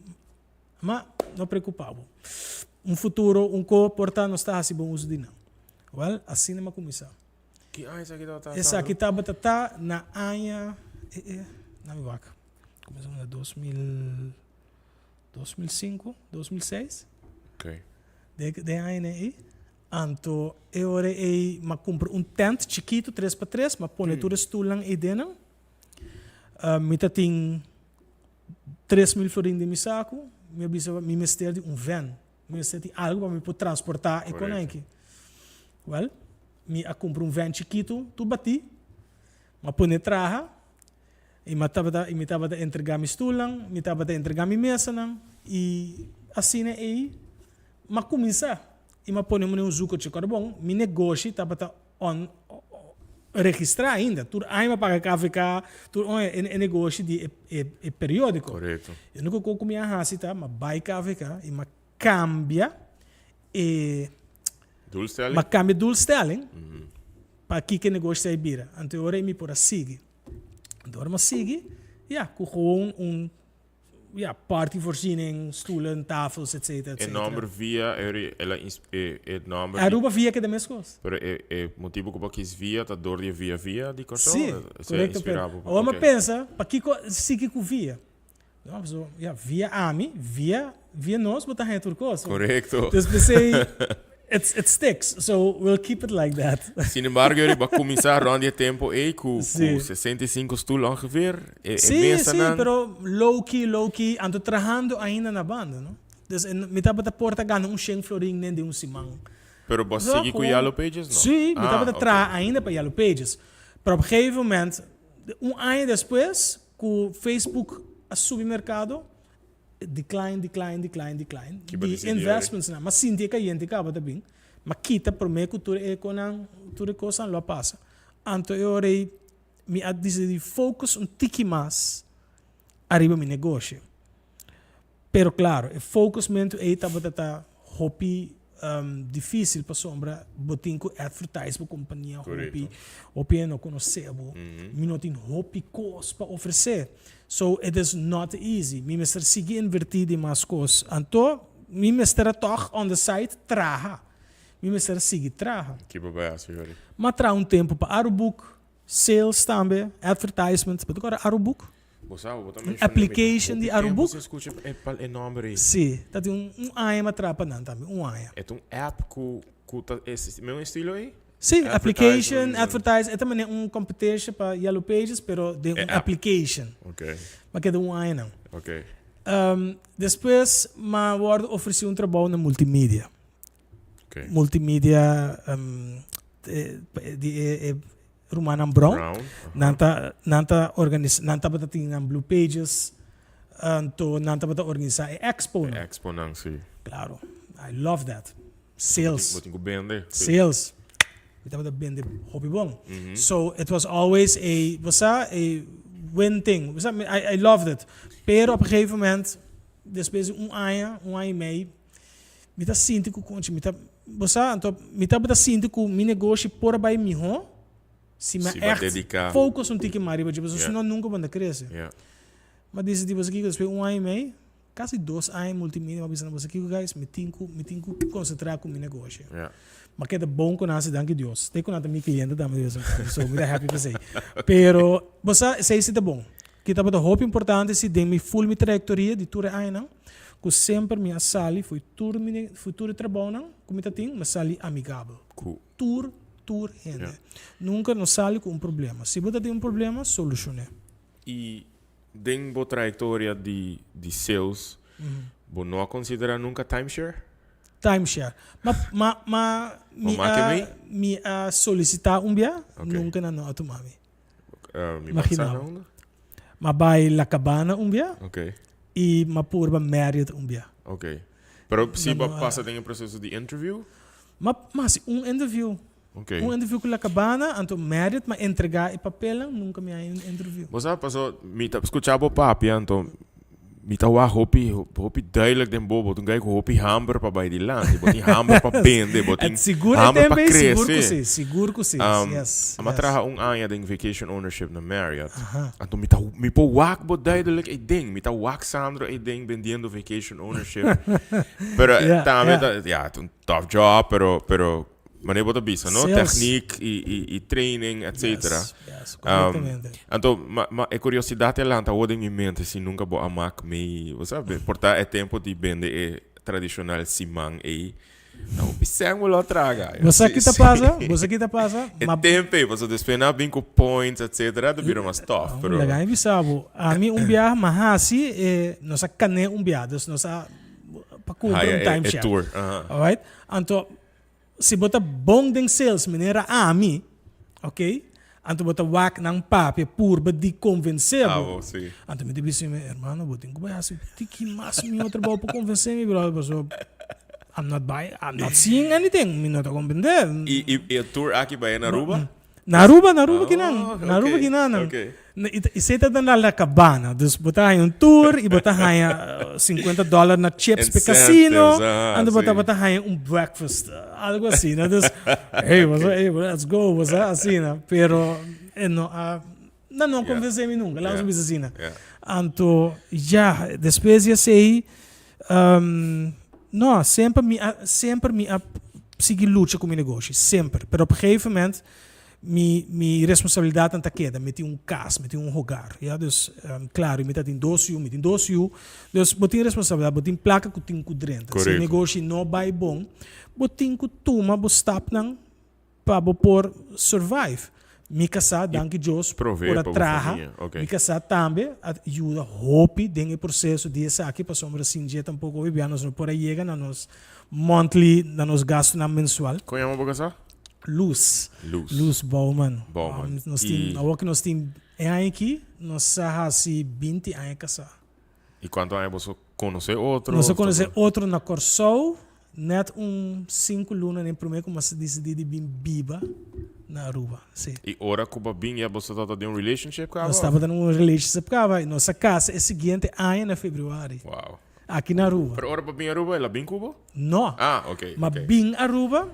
mas não preocupava. Futuro, porta não está assim bom uso de não. Well, assim não começar. Que essa aqui tá? Essa aqui tá na anha, na minha vaca. Começou em 2005, 2006. Ok. De anha aí. Então, eu comprei tent chiquito 3x3, mas põe tudo estulang aí dentro. Me tem 3.000 florim de meu saco. Me mestre de van. Me tem algo para me poder transportar econômico. Well, me compro van chiquito, tu bati, mas põe traja, e me tava de entregar mi stoel, me tava de entregar mi mesa, e assim aí, mas começa, e me põe um zuco de carbon, mi negócio tava registrar ainda, tu ainda paga KVK, tu é negócio de periódico. Correto. Eu nunca com minha racita, mas vai KVK, e me cambia, e Doelstelling? ma cambia doelstelling para que negócio é bira. Então agora me por seguir. Então agora seguir, ja, com gewoon ja, partyvoorziening, stoelen, tafels, etc. E number via, number... Aruba via que é da mesma coisa. Pero o motivo que quis via, tá dor de via di corso? Sim, correto. Ou uma pensa, para que seguir com via? Não, so, ja, via AMI, via nós, botar a turcoso. Correcto. Então pensei, it sticks, so we'll keep it like that. Sin embargo, jullie vai começar rond je tempo com 65 stoelen ongeveer. Sim, pero low-key, ando trabajando ainda na banda, não? Então, me tava da porta ganhando Sheng florin nem de simão. Pero você segue com Yellow Pages, não? Sim, me tava da ainda para Yellow Pages. Pero op een gegeven moment, ano depois, com o Facebook a submercado, decline. Die investments na, mas sinti que gente acaba também, mas kita por me cultura tudo coisa não passa. Então eu me decidi focus tiki mais arriba meu negócio. Pero claro, o focus mento estava tá hobby difícil para sombra, botin com advertise para companhia hobby não conhecebo, me não tem hobby coisa para oferecer. So it is not easy. Mi mister sige invertir mais coisas. Então, mi mister toch on the site traha. Mi mister sige traha. Que bobagem, senhor. Mas tra tempo para Arubook, sales também, advertisements, para agora Arubook. Application de Arubook. Você escuta é nome aí. Sim, tá tem ano atrapa não também, ano. É app com esse mesmo estilo aí? Sim, application, advertise, é também competition para Yellow Pages, pero de application. Ok. Mas que é de ano não. Ok. Depois, ma word ofereci trabalho na multimídia. Okay. Multimídia de Romana Brown. Nanta bata tinha Blue Pages. Nanta bata organizar Expo. Expo não, sim. Claro. I love that. Sales. Botinho bem, Sales. Estava bem hobby bom. So it was always a win thing. I loved it. Pero op een gegeven moment, depois ano e meio, me tá sinto que conte, me tá sinto que meu negócio por aí melhor, se me echt focus tique mais, porque senão nunca vou crescer. Mas decidi você aqui depois ano e meio, quase 2 anos multimídia, mas você aqui guys, me tenho que concentrar com meu negócio. Mas que é bom com nós, danke Deus. Tem com nada meu cliente também, so me happy para sei. Pero você sei se tá bom. Que estava da roupa importante se tem me full minha trajetória de toda a ano, que sempre minha sali foi tudo trabalho não, como tá tem, mas sali amigável. Cool. Tour gente. Nunca não sali com problema. Se você tem problema, solucione. E tem boa trajetória de sales, você não considera nunca timeshare? Timeshare. Me solicitar bia, nunca não automami. Imagina. Ma vai La Cabana bia. Ok. E ma purba Marriott bia. Ok. Pero se passa tem um processo de interview? Mas interview. Ok. Interview com La Cabana, então Marriott, mas entregar o papel, nunca me interview. Você passou, me escutava o papo, então me tawa hopi duidelijk den bobo toen kijk hopi hamburger pa bij die land botin hamburger pa bende botin hamburger pa cresce seguro que sim yes maar traha anya ding vacation ownership na Marriott en toen mi po wak bo duidelijk ik ding mi ta wak Sandro ik ding vendiendo vacation ownership pero también ja toen tough job pero maar je wordt bisa, no? Techniek, e training, etc. Yes, corretamente. Então, a curiosidade é lá, então, em minha mente, se nunca vou amar me, você sabe, portar é tempo de vender tradicional simang e não pisang wala traga. Você que tá passa, é tempo, você despena bem com points, etc. Do vira mais tough, pero. Legal, bisabo. A mim viagem mahasi nossa cane viagem, nossa para cumprir timeshare. Tour. Alright? Então se bota bom den sales maneira a mim, ok? Anto bota wak ng papi purba di convencebo. Sim. Anto me disse, hermano, botin ko ba assim, tiki mas mi outro trabalho para convencer me, bro. So I'm not seeing anything, me não tá compreendendo. E a tour aqui vai na Aruba? Na Aruba kinang. Na Aruba okay. kinang. Okay. Isa ito na la cabana. Dus bota yung tour, ibota $50 na chips pe casino, ando bota yung breakfast, algo assim, na. Dus, hey, let's go, assim, na. Pero, não conversei nunca, lá os assim, na. Anto, depois eu sei, não, sempre me seguir luta com o negócio, sempre. Pero, op een gegeven moment, minha responsabilidade não está queda, meti casa, meti hogar, ja, dus claro, meti in dossiu, dus botin responsabilidade, botin placa que tem dentro, se o negócio não vai bom, botin que toma, bo stap nang para por survive, mi casa, danke Deus, por traha, mi casa também ajuda, hope, dengue processo de essa aqui para sombra sinje tampouco o nós não por aí chega na nos monthly, na nos gastos na mensual. Como é uma boca Luz Bowman. Nós temos aqui, nós sabemos 20 anos casar. E quanto anos você conhece outro? Nós conhecemos outro na Corsou, net 5 lunas em primeiro como se decidi de vir biba na Aruba. Sim. E ora que você está tendo relationship com ela? Nós estamos tendo relationship com ela. Nossa casa é seguinte ano na fevereiro. Uau. Aqui na Aruba. Para ora para vir Aruba, ela vem Cuba? Não. Ok. Mas vim Aruba.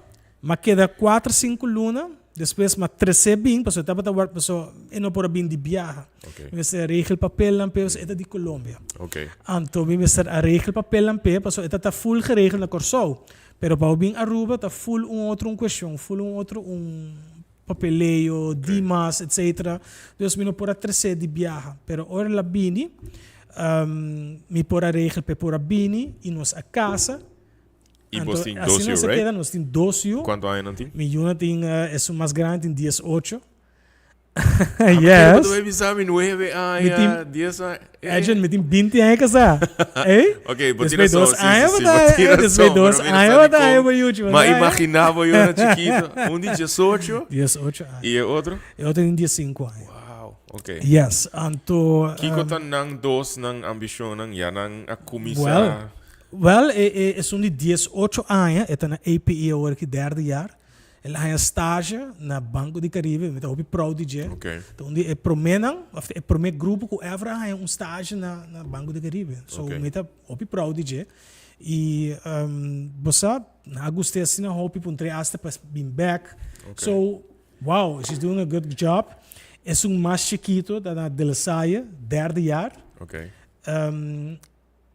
Mas queda 4, 5 lunas, depois mas 13 bem, porque eu estava trabalhando, porque eu não podia vir de viagem. Eu estava regel papel na pé, eu de Colômbia. Então, eu estava regel papel na pé, porque eu estava full geregeld na Corsou. Pero para vir a Aruba, está full outro questão, full outro papeleio, dimas, etc. Então, eu não podia 13 de viagem. Pero ora la bini, me podia regel para bini, e nós a casa. E você tem assim docio, right? Nós temos docio. Quanto anos tem? Minha tem é o mais grande, tem 18. Yes. Mas você sabe, 9 anos, 10 anos. Agent, me tem 20 anos casar. Ok, depois 2 anos, depois 2 anos, mas imaginava eu na chiquito, de 18. 18 anos. E o outro? Eu tenho 15 anos. Wow, ok. Yes, anto... Kiko tan nang dos nang ambisyon nang yan ang akumisa... Wel, são de 18 anos, está na APE agora que 3e jaar. Ele tem stage na Banco de Caribe, met op Prodigy. Então, é primeiro grupo que Evra tem stage na Banco de Caribe. So, met op Prodigy. E você, na gostei assim na hope para 3 hasta para being back. So, wow, she's doing a good job. É mais chiquito da Del Saia, 3e jaar.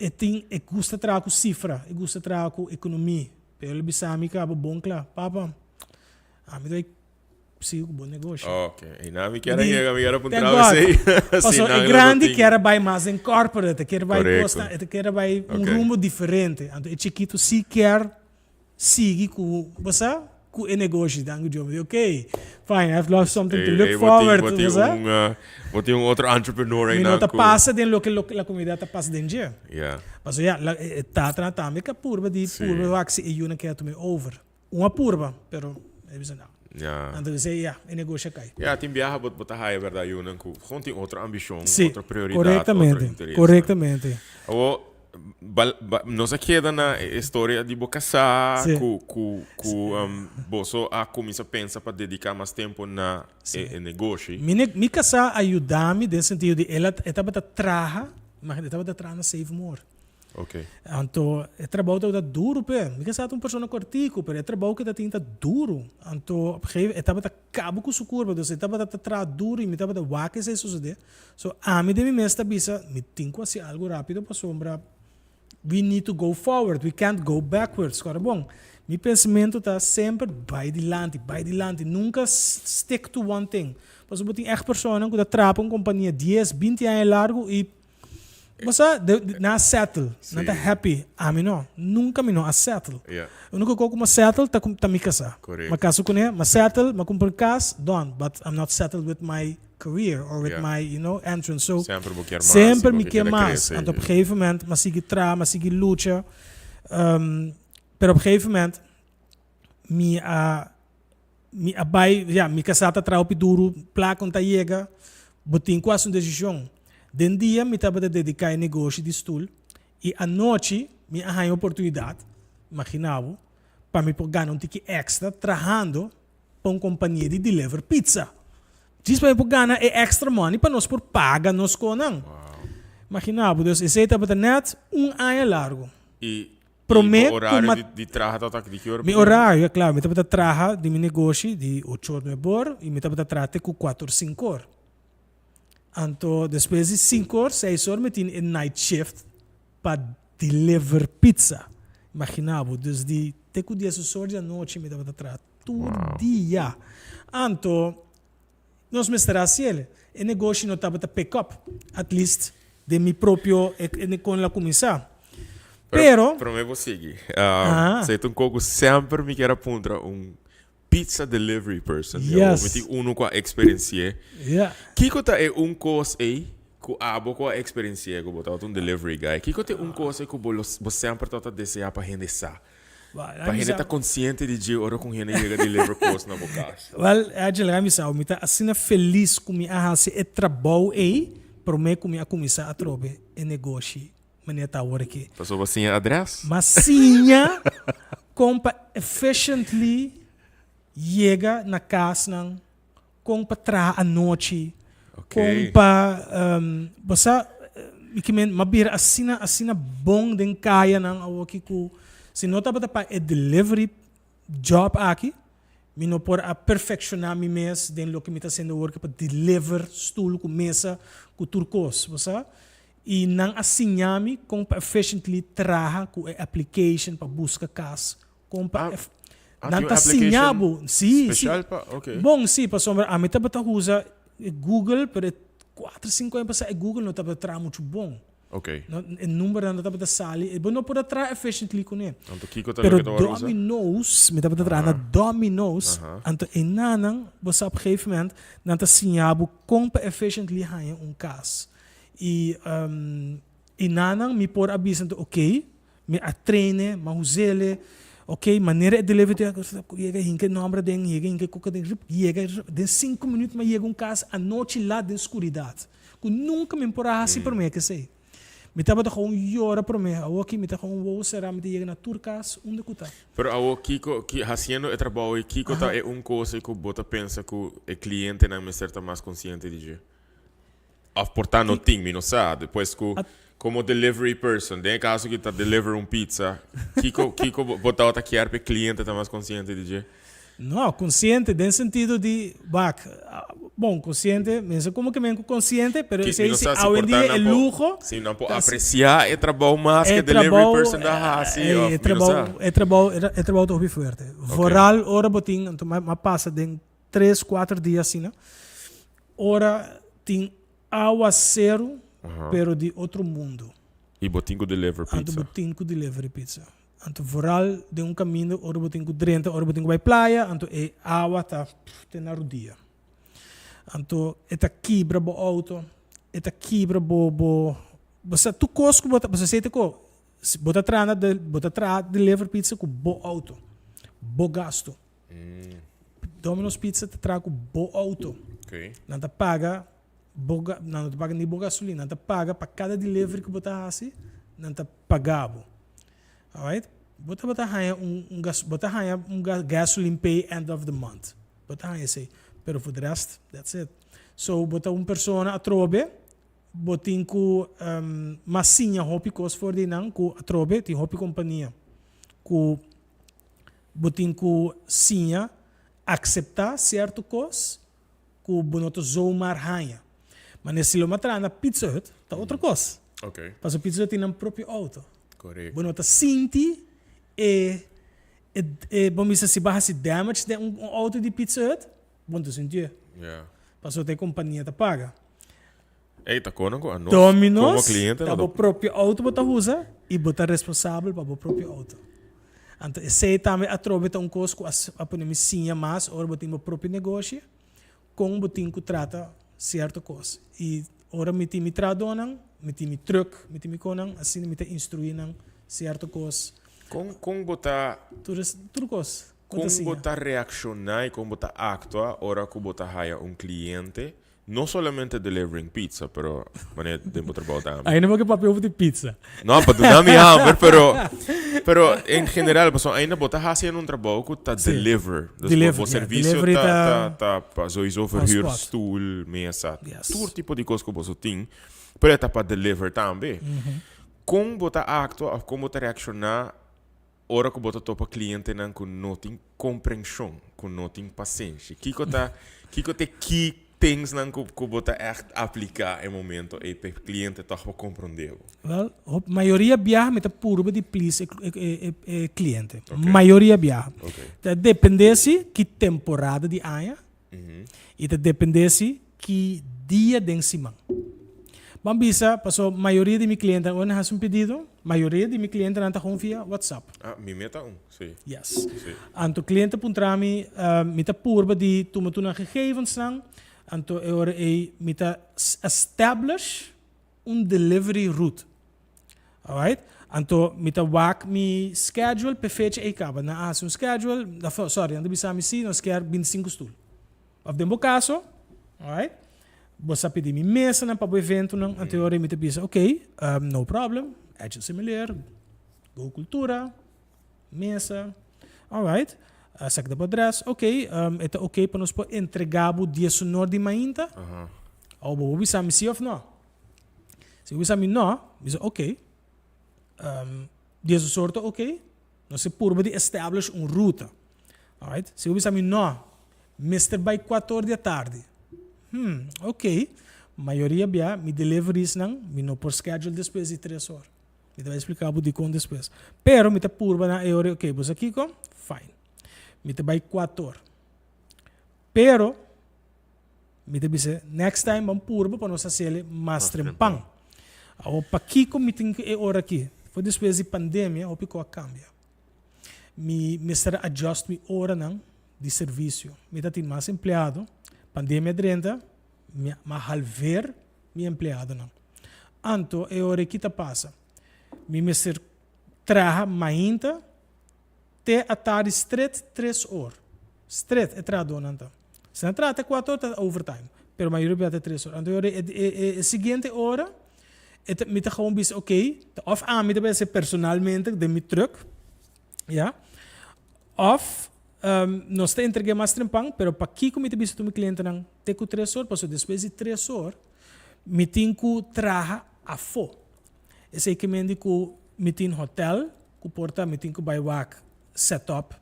Eu gosto de trabalhar com cifra, eu gosto de trabalhar com economia. Pelo bisami ka bom claro, papa. Me dá preciso bom negócio. Ok, e na me quero para trabalhar aí. Passou é grande, quer vai mais em corporate, quer vai vai rumo diferente. Então é chiquito se quer seguir com você. Com o negócio, ok, fine, I've lost something to look forward to. Vou ter outro entrepreneur aí na. Não passa dentro do que a comunidade passa dentro de. Mas está tratando de que a purba de purba que se eu não quero tomar over. Uma purba, pero é isso não. Então você é negócio cai. Tem viagem botar aí verdade eu não com tem outra ambição, outra prioridade, corretamente. Nós aqui na história de casar com você a começar a pensar para dedicar mais tempo na negócio. Me casar ajuda-me nesse sentido de ela estava a trabalhar, mas ela estava a trabalhar na Save More. Então, o trabalho está duro, me casar uma pessoa cortico, mas o trabalho que está duro. Então, estava a cabo com o curva, então estava a trabalhar duro e me estava a waque isso suceder. So, a mim de mim está bisa, me tenho que fazer algo rápido para sombra. We need to go forward. We can't go backwards. Cara, bom, meu pensamento está sempre vai dilante. Nunca stick to one thing. Mas eu tenho echt pessoas que trabalham uma companhia 10, 20 anos largo e você não settle, não está happy. Não, nunca a settle. Eu nunca como settle tá me casar. Mas caso com ele, mas settle, mas comprar casa, done. But I'm not settled with my career or with my, entrance. So, sempre me quer mais. Então, op een gegeven moment, mas sigue tra, mas sigue luta. Pero op een gegeven moment, me casata tra op duro, placa onta chega, botin quase uma decisão. Den dia, me estava a dedicar ao negócio de stool, e à noite, me arranjei a oportunidade, imaginava, para me ganhar um ticket extra, trabalhando para uma companhia de deliver pizza. Diz para ganhar é extra money para nós por paga nos conang. Imagina, dus esse estava net ano largo. E Prometo o horário de trabalho tá de que hora? Mi horário, é claro, me estava trabalhar de meu negócio de 8 horas e me estava trabalhando com 4 ou 5 horas. Então, depois de 5 horas, 6 horas, me tinha night shift para deliver pizza. Imagina, dus de até que o dia 6 horas da noite me estava trabalhando todo dia. Então, nós me estará assim, o negócio não estava a pick up, at least, de mi próprio, quando ela começar. Pero me vou seguir. Sei um pouco sempre me quer apontar pizza delivery person. Yes. Eu uno com a experiência. Yeah. Kiko tá é coisa aí com a experiência que botar delivery guy. Kiko tem coisa que você sempre tá desejar para gente sa. Para gente tá consciente de que hora com gente chega deliver coisa na boca. Well, agora me sabe, me tá assim feliz com minha raça e trabalho aí, para mim com minha começar a trobe e negócio. Maneta hora aqui. Passou você a address? Massinha compa efficiently chega na casa não compa tra a noite compa você que men mabira assina bom den kaya não aqui ku se não tá para é delivery job aqui me não por a perfeccionar mi mes den lo que me tá sendo work para deliver stool com mesa com turcos você e não assinhame com efficiently traha com a application para buscar casa com não tá assinhabo sim special pa okay bom sim para sombra a meta bata usa Google para 4 5 anos é Google não tá para tra muito bom okay o número não tá para sali e bom não pode tra efficiently com ele então Kiko tá pero Domino's meta para tra na Domino's então e nanang você a gegeven moment não tá assinabo com efficiently hanya casa e nanang me por aviso ok me a treine ma usele ok maneira de delivery chega hinke nombre den hinke coca den chega de 5 minutos mas chega casa a noite lá de escuridade que nunca me por assim para mim que sei me tava de com hora para mim aqui me tá com vou será me chega na turcas onde que tá pero a Kiko que haciendo o trabalho e Kiko tá é coisa que bota pensa que o cliente não é certa mais consciente de portar no time, não sabe? Depois como delivery person, tem caso que tá deliver pizza, Kiko botar outra que para cliente tá mais consciente de não, consciente no sentido de bom, consciente, mesmo como que mesmo consciente, pero se hoje em dia é luxo. Sim, não pode apreciar é trabalho mais que delivery person da raça. É trabalho todo forte. Voral ora botin, então mas passa de 3, 4 dias assim, né? Ora tem aguacero, pero de outro mundo. E botinho deliver pizza. Anto botinho deliver pizza. Anto voral de caminho, ora botinho drenta, ora botinho vai praia, anto é água tá na rodia. Anto eta quebra bo auto, eta quebra bo você tu cosco bota, você sei te co, bota tra deliver pizza com bo auto. Bo gasto. Domino's Pizza te trago bo auto. Okay. Não te paga não te paga nem boa gasolina, não te paga para cada delivery que botar assim, não te pagabo. Alright? Bota hanya gasoline pay end of the month. Bota hanya say, pero for the rest, that's it. So bota persona a trobe, botin ku massinha hopi kos for di nang ku a trobe ti hopi companhia. Ku botin ku sinha acceptar certo kos ku bonoto zomaar hanya. Mas nesse lomatra na Pizza Hut, tá outra coisa. Ok. Mas o Pizza Hut tem um próprio auto. Correto. Bueno, tá sinti vamos dizer se barra se damage de auto de Pizza Hut, bom tu sentir. Yeah. Passou ter companhia tá paga. Eita, como Domino's, cliente, tá o próprio auto bota usa e bota responsável para o próprio auto. Então, se também a trobe tá coisa a poner sinha mais, ou botar o próprio negócio, com botinho que trata certa coisa. E ora me tem tradonang, me tem truck, me tem conang, assim me tem instruir nang certa coisa. Com botar Tudo coisa. Com botar reaccionar e com botar actuar, ora que botar haya cliente, não somente delivering pizza, pero mané tempo trabalho também. Aí não vou que papel de pizza. Não, para dar minha hammer, pero Pero em geral, pessoal, ainda botar haciendo um trabalho que tá deliver. Dus Deliver, o serviço delivery tá sowieso verhuur spot. stoel, mesa, Yes. todo tipo de coisa que você tem. Pero tá para deliver também. Como botar acto, ou como botar reaccionar, hora que botar topa cliente não com não tem compreensão, com não tem paciência. Que things não que botar echt aplicar em momento e para cliente toch para compreender. Wel, a maioria viaja met de purba de police e cliente. Maioria viaja. Okay. Dependesse que temporada de aia e dependesse que dia de cima. Bambisa, passou maioria de meus clientes onde has um pedido, maioria de meus clientes não está via WhatsApp. Ah, me meta sim. Yes. Sim. Anto cliente puntrami met de purba de tumatuna gegevens lang. Anto ora met establish delivery route. Alright? Anto met wak mi schedule perfeito e acaba na as schedule, sorry, ando bisa mi si nos quer 25 stoel. Of dembo caso, alright? Você pedir mi mesa na para o evento não, anto ora met bisa, okay, no problem, agent similar, go cultura, mesa, alright? Sac de adres, ok, é ok para nós entregar o dia sonoro de mainta. Ou vou bisa mi si of não. Se bisa mi não, bisa ok. Dia sorto ok. Nós se purba de establish ruta. Alright? Se bisa mi não, Mr. by 4 horas da tarde. Ok. Maioria bia mi deliveries não, mi não por schedule depois de 3 horas. Me vai explicar o de com depois. Pero mi ta purba na e hora, ok, você aqui com? Fine. Me te vai 4 horas. Pero, me te dice, next time, vamos purba para nós fazer mais trempang. O paquico me tem que hora aqui. Foi depois da pandemia, o pico a cambia. Me estará adjust me hora não de serviço. Me tem mais empregado. Pandemia drenta, me halver me empregado não. Anto é hora que tá passa. Me ser traha mainta te a tarde straight 3 horas. Straight é trado não tá. Se não trata 4 horas é overtime. Pero a maioria é 3 horas. Então a seguinte hora me tá gewoon bis ok. Of aan me te ser personalmente de mi truck. Ja. Of nós te entreguei mais trempang, pero para que me te bis tu mi cliente não te com 3 horas, passou depois de 3 horas, me tem que traha a fo. Esse que me digo me tem hotel, que porta me tem que buy work setup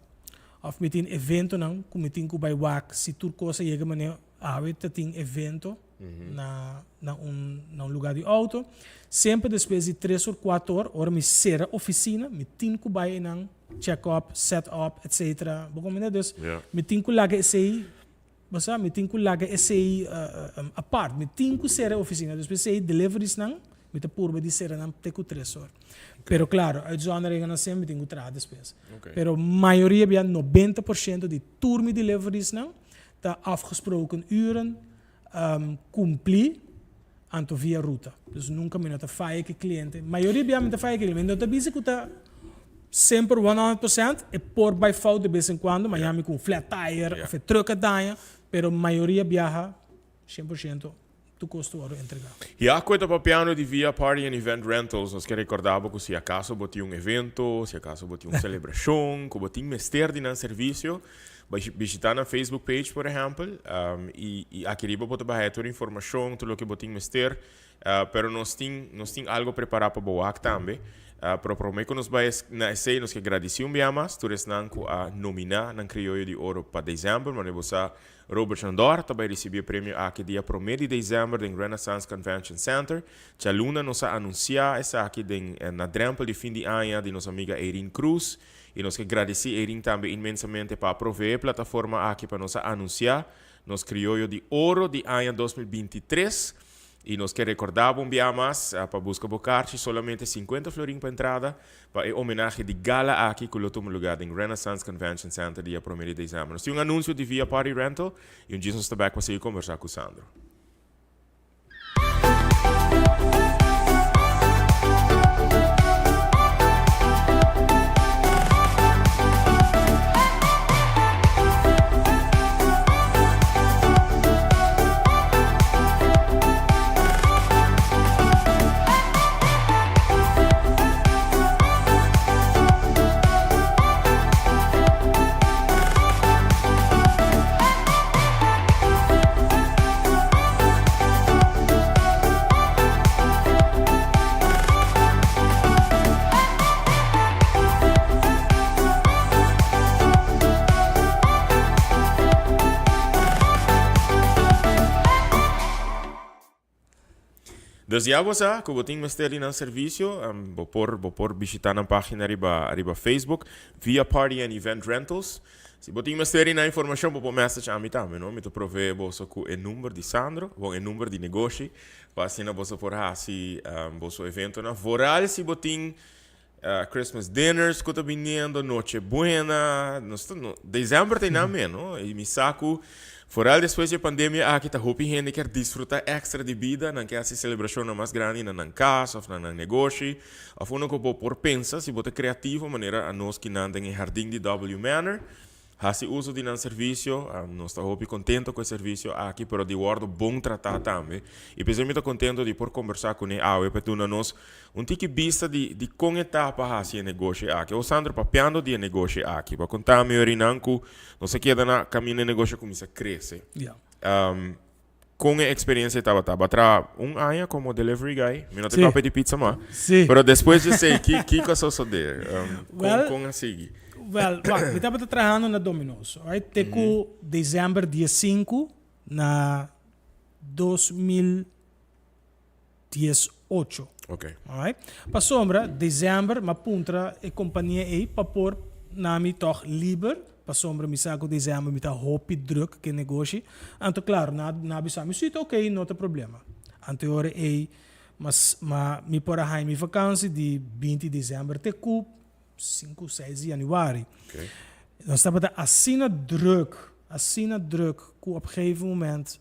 of met een evento não com met een bij wak se tur coisa chega maneira te tem evento na lugar de auto sempre depois de 3 ou 4 horas ora me será oficina me tem que bij nang check up set up etc bom dus me tem que laga esse você me tem que laga esse apart me tem que será oficina depois sei deliveries nang me te purba de será nang te com 3 horas. Pero claro, uitzonderingen gaan sempre tem que trazer despesa. Pero maioria, 90% de turmi deliveries não tá afgesproken uren cumprir anto via ruta. Dus nunca me nota faia que cliente. Maioria bia me tá faia que cliente. Nota bisa que tá sempre 100% e por by fout de vez em quando, Miami com flat tire, of truck tire, pero maioria viaja 100% tu custo oro entregar. Ja, coisa para piano de via party and event rentals, nós queremos recordar que se acaso botar evento, se acaso botar celebração, que botar mester de serviço, visitar na Facebook page, por exemplo, e aqui botar barreto informação, tudo o que botar mester, pero nós tem algo preparado para boa também. Propriamente nos vai sei nos que agradecemos bem mais, tu resnanco a nominar na crioulo de ouro para dezembro, mas você Robert Chandor também recebeu o prêmio aqui dia 1 de dezembro em Renaissance Convention Center. A Luna nos anunciar essa aqui na drempel de fim de ano de nossa amiga Erin Cruz e nos que agradecer Erin também imensamente para prover a plataforma aqui para nos anunciar nos crioulo de ouro de ano 2023. E nós queremos recordar um dia mais para buscar Bocarchi, solamente 50 florim para entrada, para homenagem de gala aqui que o último lugar em Renaissance Convention Center dia 1 de dezembro. Nós temos anúncio de Via Party Rental e um dia nós estamos para seguir conversar com o Sandro. Então, se você que você tem mistério no serviço, vou visitar na página riba Facebook, via Party and Event Rentals. Se você tem mistério na informação, vou message a mim também, não? Me to provee você com o número de Sandro, ou o número de negócio, para assim você for se você evento na voral, se você tem Christmas dinners que está vindo, Noche Buena, dezembro tem nada, não? E me saco, fora depois da pandemia, aqui está hopi gente quer desfrutar extra de vida, não quer essa celebração mais grande na casa, ou na negócio, ou não que por pensa, se você é criativo, maneira a nós que não tem jardim de W Manor, se uso de um serviço, nós estamos contentes com o serviço aqui, mas de guardo bom tratar também. E por exemplo, estou contente de por conversar com ele, para nós tique vista de como etapa esse negócio aqui. O Sandro papiando de negócio aqui, para contar melhor inanco, não se queda na caminho de negócio como se cresce. Com a experiência estava tra ano como delivery guy, me não te pedir pizza mais. Mas depois de sei que coisa sou de, com assim. Well, eu estava trabalhando na Domino's, right? Teco dezembro dia 5 na 2018. Ok. Alright? Para sombra, dezembro, ma puntra e companhia aí para pôr na mi toch liber. Para sombra, mi saco dezembro, mi tá hopi druk que negócio. Então, claro, na bisa mi sito ok, não tem problema. Então, hora aí, mas mi por a mi vakantie de 20 de dezembro teco 5, 6 de januari. Okay. Dan staat er assina druk que op een gegeven moment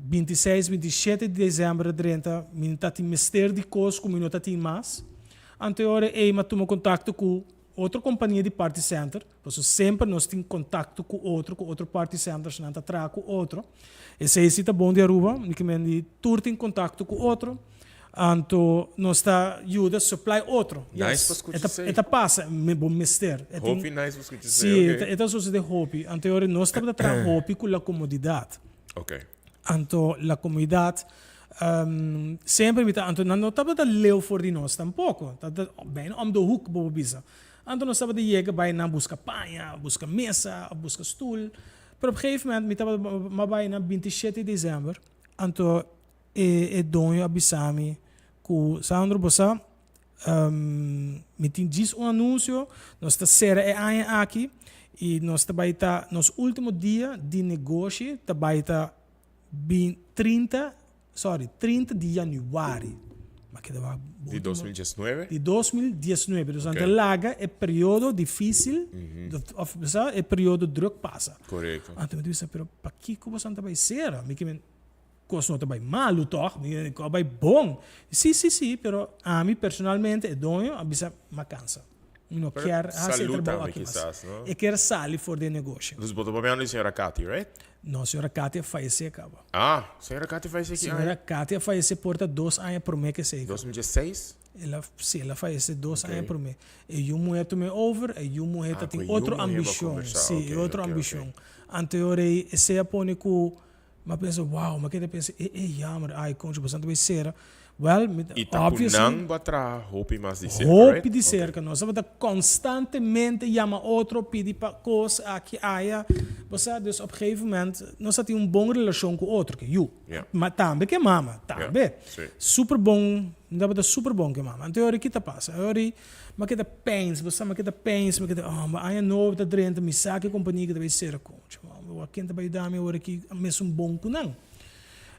26, 27 de dezembro 30, minta tem mistério de coisas como não tem mais. Anterior mas toma contato com outra companhia de party center, porque sempre nós temos contato com outro party center, não está atrás com outro. E se isso está bom de Aruba, que tour tem contato com outro. Então, nós está ajuda a supply outro. Nice, Eta passa, bom mister. Hopi nice, você dizer. Sim, eta só de hopi. Então, nós estamos a trabalhar hopi com a comodidade. Ok. Então, a comodidade sempre então não estamos a ler for de nós tampouco. Bem, om de hoek bobo bisa. Então, nós estamos a chegar bij na busca panha, busca mesa, busca stoel. Pero op een gegeven moment, estamos bij na 27 de dezembro. Então, dono abisami com Sandro Bossa me tem diz anúncio nós está sera aqui e nós também tá nos último dia de negócio também tá 30 de januário de 2019 de 2019 então okay. Laga é período difícil é período druk passa correto então eu disse pero para que você não vai ser coisa não está bem malo, toch? Não vai bom. Sim, pero a mim personalmente é dono, a bisa me cansa. Não quer fazer trabalho aqui mais. Eu quero sair fora do negócio. Você botou para mim a senhora Katy, right? Não, a senhora Katy faleceu acaba. A senhora Katy faleceu aqui. A senhora Katy faleceu por 2 anos por mês que sei. 2016? Ela faleceu 2 anos por mês. E eu mulher tomei over, e eu mulher tem outra ambição. Sim, outra ambição. Anterior, esse é pônico. Mas penso, uau, mas que pensa, jammer, conte bastante bem ser. Well, e tá não batra hope mais de ser. Hope de ser, que nós estamos constantemente chama outro pedir para coisa aqui você dus op een gegeven moment nós temos bom relação com outro que eu. Mas também que mama, também. Super bom, não dá super bom que mama. Então que tá passa. Agora mas que pains, você mas que pains, mas que mas aí novo da drenta me saque companhia que deve ser coach. Aqui também dá me hora que mesmo bom com não.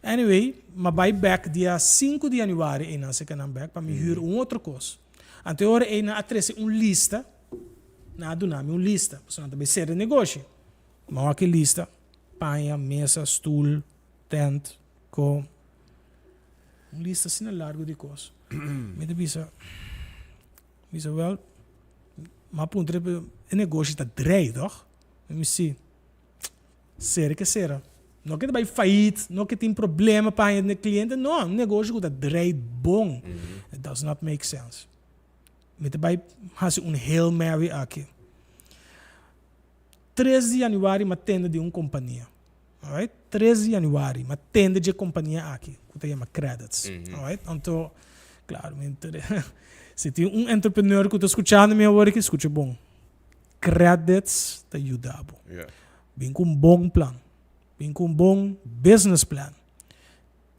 Anyway, mas vai back dia 5 de januário e não se can back para me huur outra coisa. Então aí na atrás lista, na do nome lista, você não também ser negócio. Mas aqui lista, panha, mesa, stoel, tent, com lista assim largo de coisas. Me devia well, mas ponto é negócio está drei, toch? Me see. Será que será? Não que vai falir, não que tem problema para o cliente, não, negócio que está drei bom. It does not make sense. Met vai fazer Hail Mary aqui. 13 de januário, uma tenda de uma companhia. Alright? 13 de januário, uma tenda de companhia aqui, que se chama Credits. Alright? Então, claro, se tem entrepreneur que está escutando minha hora que escute bom. Credits te ajuda. Vem com bom plano. Vem com bom business plan.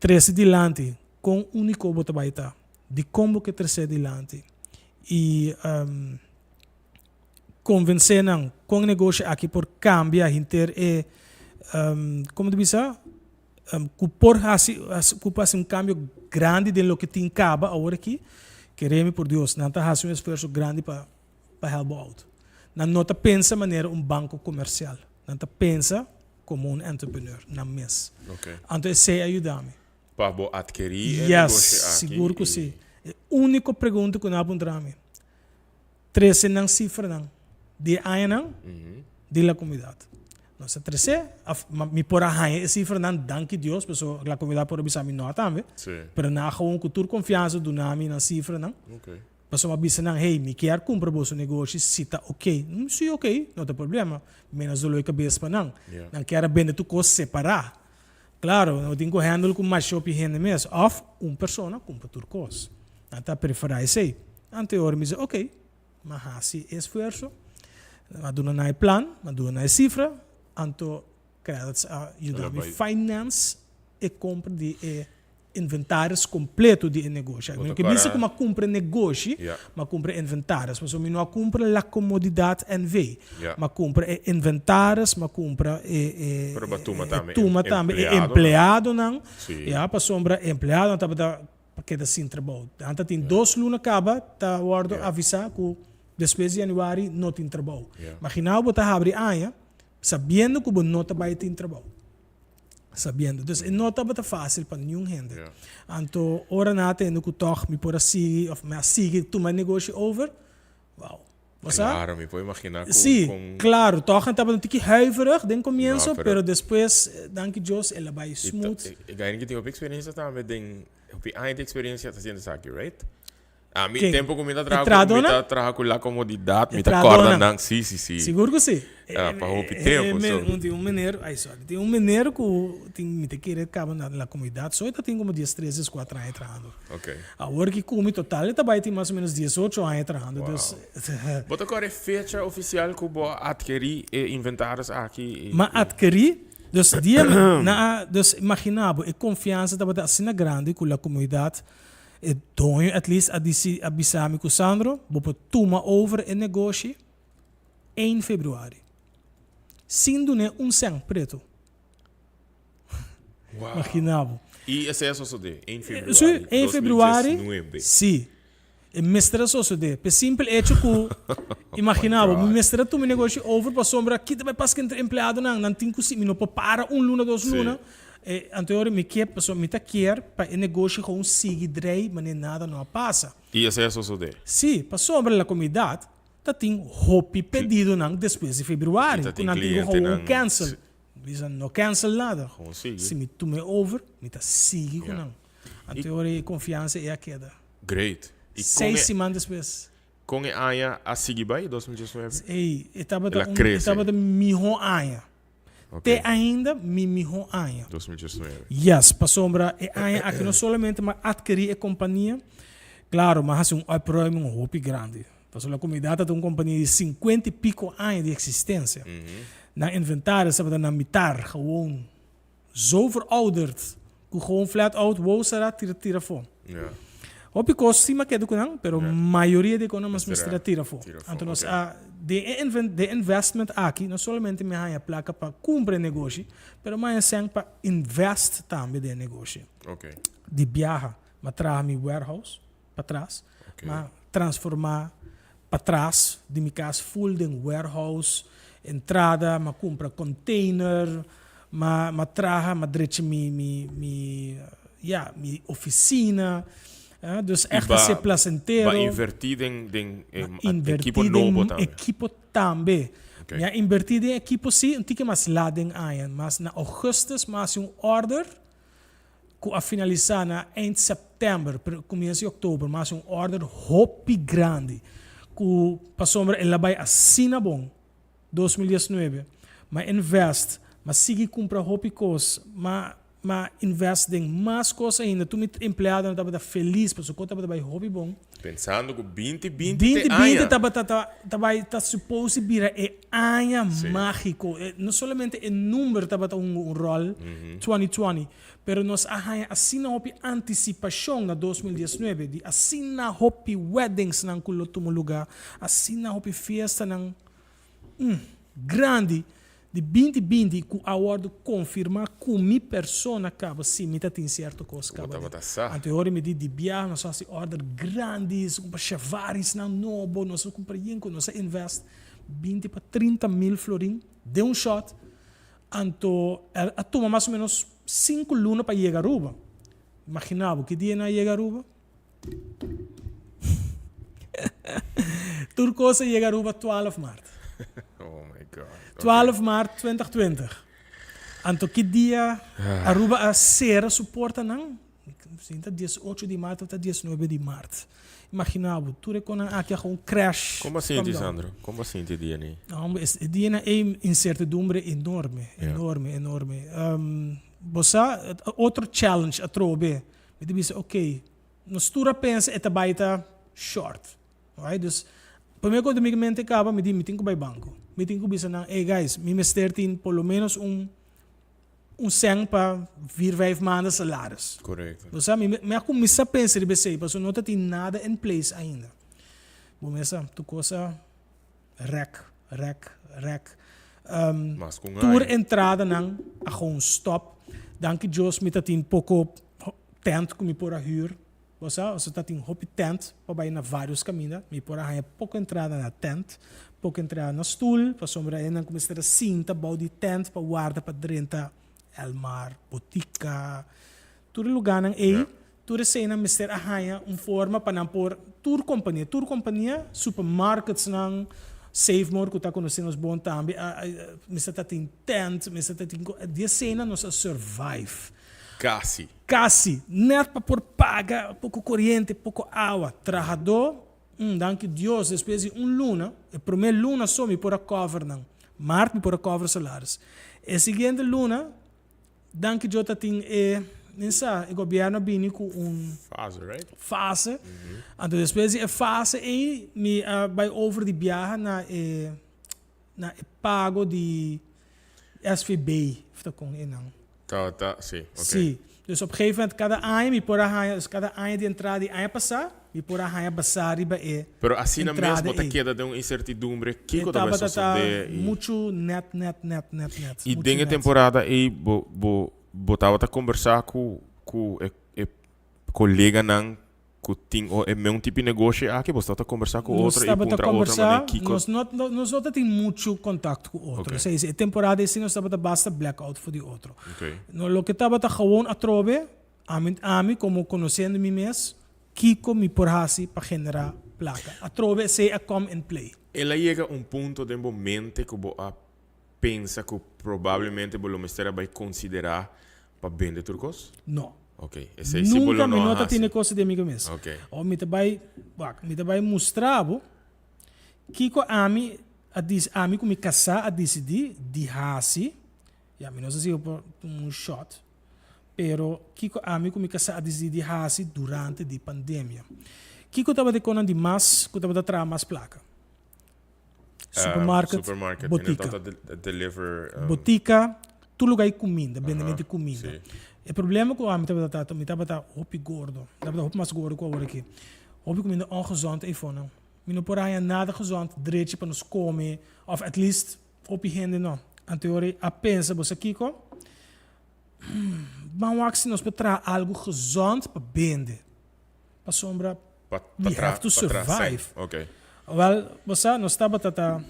13 de diante, com único bota baita de como que terceiro dilante e convencer não com negócio aqui por cambiar inter como tu bisa que por assim um cambio grande de lo que tem caba agora aqui queremos por Deus não tá fazendo um esforço grande para help out não tá pensa maneira um banco comercial não tá pensa como um entrepreneur na mês então sei ajudar-me para adquirir yes seguro que sim a única pergunta que eu não para-me 13 não cifra não de aí não de la comunidade não se 13 me por aí cifra não danke Deus pessoa la comunidade por bisa me nota também pero na gewoon cultura confiança do nome na cifra não pessoa me bisa não hey me quer comprar bolso negócio se tá ok sim ok não tem problema menos do que cabeça para não quer vender tu coisa separar claro não tem que handle com mais shopping rende mesmo of pessoa compra tu coisa não tá preferir isso aí anterior me diz ok mas assim esforço maduna na plan maduna na cifra anto credits ajuda-me finance e compra de inventários completo de negócio. Que diz que uma compra negócio, mas compra inventários. Mas eu não compra a comodidade NV. Mas compra inventários, mas compra tuma também empregado não. Ja, para sombra empregado não tá porque da sim trabalho. Anta tem 2 lunas acaba, tá guardo avisar que depois de januário não tem trabalho. Imagina botar abrir aia sabendo que não tá vai ter trabalho. Sabendo. Então, não tá fácil para nenhum gente. Então, ora nada tendo que toch me por seguir, ou me seguir tu meu negócio over. Wow. Claro, me pode imaginar sim, claro, toch estava um tique huiverig den comienzo, pero depois, danke Deus, ela vai smooth. Ik ga niet op experiência também den op eind experiência tá sendo aqui, right? A mi tempo comida traga com a comodidade, me tá acordando, sim. Seguro que sim. Para o tempo, tem um mineiro, tem um mineiro que me te querer acaba na comunidade, só tem como 10, 13, 4 anos entrando. Ok. Agora que come total, ele vai ter mais ou menos 18 anos entrando. Bota agora é fecha oficial que vou adquirir inventários aqui. Mas adquirir, dus imaginava, a confiança estava assim grande com a comunidade. Então, at least, avisar-me com o Sandro, vou tomar over o negócio em fevereiro. Sendo um sangue preto. Imaginava. E esse é só de em fevereiro? Sim, em fevereiro, sim. E mestra só de. Por simples hecho que, imaginava, me mestra tomar negócio over para sombra, que também passa que entre empregado não tem que se, não para luna, 2 lunas. Anterior me quer pessoa me quer para o negócio com seguir drei mas nada não passa e esse é só de sim passou sobre a comunidade tá tem hopi pedido não depois de fevereiro que não tem cancel não cancel nada se me tome over me tá seguir com não anterior confiança é a queda great e 6 semanas depois com a Aya a seguir vai 2019 estava da melhor Aya Te ainda melhor ano. 2019. Yes, para sombra é ano aqui não somente mas adquirir a companhia, claro, mas é um problema muito grande. Então a comunidade tem uma companhia de 50 e pico anos de existência. Na inventário sabe na mitar gewoon zo verouderd, que gewoon flat out wou será tira fora. Op because sim que do não, pero maioria de economas mistura tira fora. Então nós de investment aqui não somente me há a placa para cumprir negócio, pero mais é para invest também de negócio. De viajar, mas trazer meu warehouse para trás, mas transformar para trás de minha casa full de warehouse, entrada, mas compra container, mas trazer, mas direito minha oficina. Dus echt een placentero. Maar invertir em equipo novo também. Equipo também. Ja, invertir em equipo sim, um tique mais lading aan, mas na augustus mas order que a finalizar na end setembro, começo de outubro, mas order hopi grande que passou ela vai assina bom 2019, mas invest, mas sigue compra hopi coisa, mas mas investe em mais coisas ainda. Tu me empregado não estava feliz, porque eu estava vai hobby bom. Pensando que 2020 2020 estava suposto vir ano mágico. Não somente o número estava um rol 2020, pero nós assim na hopi antecipação na 2019, de assim na hopi weddings nang kulotumo lugar, assim na hopi festa nang grande de 2020 que o award confirma que minha pessoa acaba sim, me tem certo coisa acaba. Anterior me di viagem, nós fazemos order grandes, com chavares na novo, nós compramos, nós invest 20 para 30 mil florim de um shot, anto a toma mais ou menos 5 lunas para chegar a Aruba. Imaginava que dia na chegar a Aruba? Turcosa chega a Aruba 12 de março. Oh my God. 12 de março 2020. Anto que dia Aruba a ser suporta não? Sinta 18 de março até 19 de março. Imaginava, tu reconhece aqui um crash. Como assim, Sandro? Como assim, te dia nem? Não, esse dia é incertidumbre enorme. Você outro challenge a trobe. Me diz, ok, nós tu pensa é baita short, right? Dus primeiro quando me mente acaba, me diz, me tenho que ir banco. Me tenho que bisa na, hey guys, me tem pelo menos um 100 para vir 5 maandas salários. Correto. Você me começa a pensar de você, porque não tem nada em place ainda. Começa tu coisa rec. Mas com tour entrada não a gewoon stop. Danke Deus me tem pouco tent que me por a huur. Você tem hop tent para ir na vários caminhos. Me por a pouco entrada na tent, pouco entrada na stoel, para sombra ainda começa a cinta, bau de tent para guarda para dentro el mar, botica, todo lugar não é. Toda cena mister a hanha forma para não pôr tour companhia, supermarkets não Save More que está conhecendo os bons também, mister tem tent, mister tem de cena nós survive. Casi, net para por paga, pouco corrente, pouco água, trabalhador, danke Deus, depois de luna, a primeira luna só me por a cover não, março me por a cover salários. A seguinte luna, danke Deus tem o governo vem com fase, então depois de fase e me vai over de viagem na pago de SVB, está com não. Sim, ok. Sim, dus op een gegeven moment cada ano me por cada ano de entrada de ano passar, me por a passar riba Pero assim na mesma te queda de uma incertidumbre que que vai suceder muito net. E dengue temporada aí botava a conversar com colega não que tem o mesmo tipo de negócio aqui botava a conversar com outro e contra outra maneira nós não tem muito contato com outro. Ou seja, a temporada assim nós estava basta blackout for de outro. No que estava gewoon a trobe a mim como conhecendo mim mesmo Kiko me porrasi para generar placa. A trobe se a come and play. Ela chega ponto de momento que você pensa que provavelmente o mistério vai considerar para vender turcos? Não. Ok. Nunca me nota tiene coisa de mim mesmo. Ok. Ou me vai mostrar Kiko a mim como me casar a decidir de hasi. Já me não sei se eu shot. Pero Kiko a mim como me casar a decidir de hasi durante a pandemia. Kiko estava de conan de mais, que estava de trazer mais placa. Supermarket, botica. Botica, tu lugar de comida, vendimento de comida. Sim. O problema com a me estava hopi gordo, estava hopi mais gordo com a hora aqui. Hopi comida ongezond even não. Me não por aí nada gezond, direito para nos comer, of at least hopi gente não. Anterior a pensa você Kiko, mas se nós para algo gezond para vender, para sombra, we have to survive. Okay. Well, você nós estava a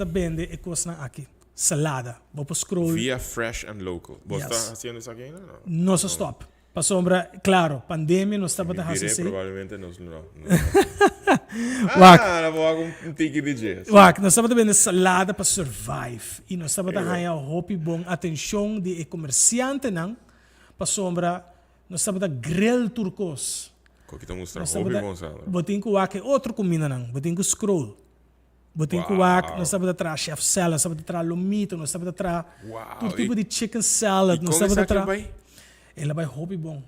vender e coisa aqui. Salada, vou scroll. Via Fresh and Local. Você está fazendo isso aqui ainda? Não stop. Para sombra, claro, pandemia não estava a fazer. Provavelmente não. Não vou tique de jazz. Nós estamos a vender salada para survive. E nós estamos a ganhar hopi bom atenção de comerciante não. Para sombra, nós estamos a grill turcos. Que está mostrando hopi bom, sabe? Botem que outro comida não. Botem que scroll. Botin kuwak, nós estamos atrás chef salad, nós estamos atrás lomito, nós estamos atrás todo tipo de chicken salad, nós estamos atrás. Ela vai hobby bom.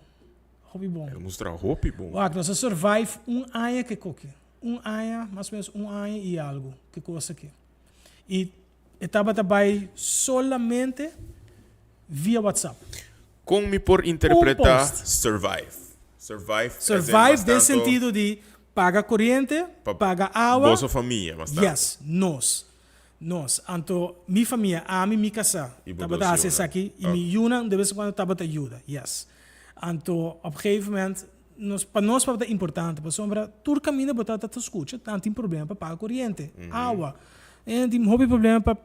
Ele mostra hobby bom. Wak, nós survive ano que coque. Ano, mais ou menos ano e algo que coisa aqui. E estava também solamente via WhatsApp. Como me por interpretar survive? Survive no sentido de paga corrente, paga água. Vossa família, mas tá. Yes, nós. Então, minha família, minha casa, estava a acessar aqui, e minha Yuna, de vez em quando, estava a ajuda. Yes. Então, op een gegeven moment, para nós é importante, para sombra, todo caminho botar a escuta, tanto tem problema para pagar corrente, água, e tem hobby problema para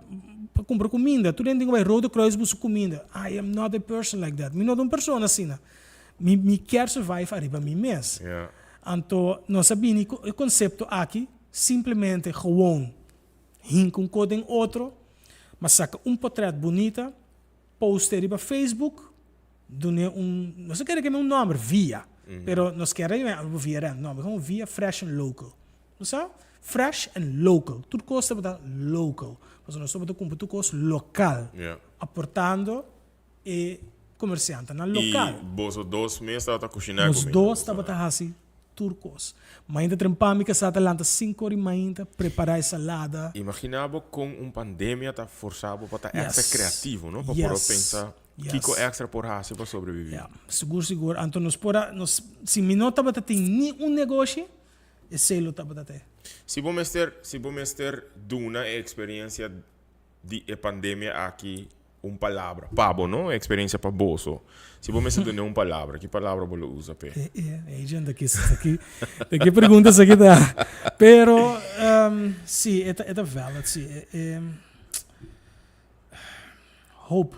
comprar comida, tudo tem vai Rode Kruis buscar comida. I am not a person like that. Eu não sou uma pessoa assim, me quer survive arriba mim mesmo. Yeah. Então, nós sabemos o conceito aqui, simplesmente gewoon, com codem outro, mas saca portrait bonita, poster para Facebook, não sei que é um nome, via, pero nós queremos via nome, como via fresh and local, não sabe? Fresh and local, tudo custa para local, mas nós estamos com tudo custa local, aportando e comerciante na local. E vos dois meses estava a cozinhar comigo. Os dois estavam assim, turcos. Mas ainda trempamos que está atalanta 5 horas ainda preparar salada. Imaginava com pandemia tá forçado para estar extra criativo, não? Para poder pensar que extra por raça para sobreviver. Seguro. Então nós se me não estava ter nenhum negócio, é selo estava ter. Se vamos ter uma experiência de pandemia aqui, palavra, pabo, não? Experiência para bolso. Se vamos ter uma palavra, que palavra você usa, pé? Gente, aqui perguntas aqui dá. Pero, sim, é valid, sim. Hope.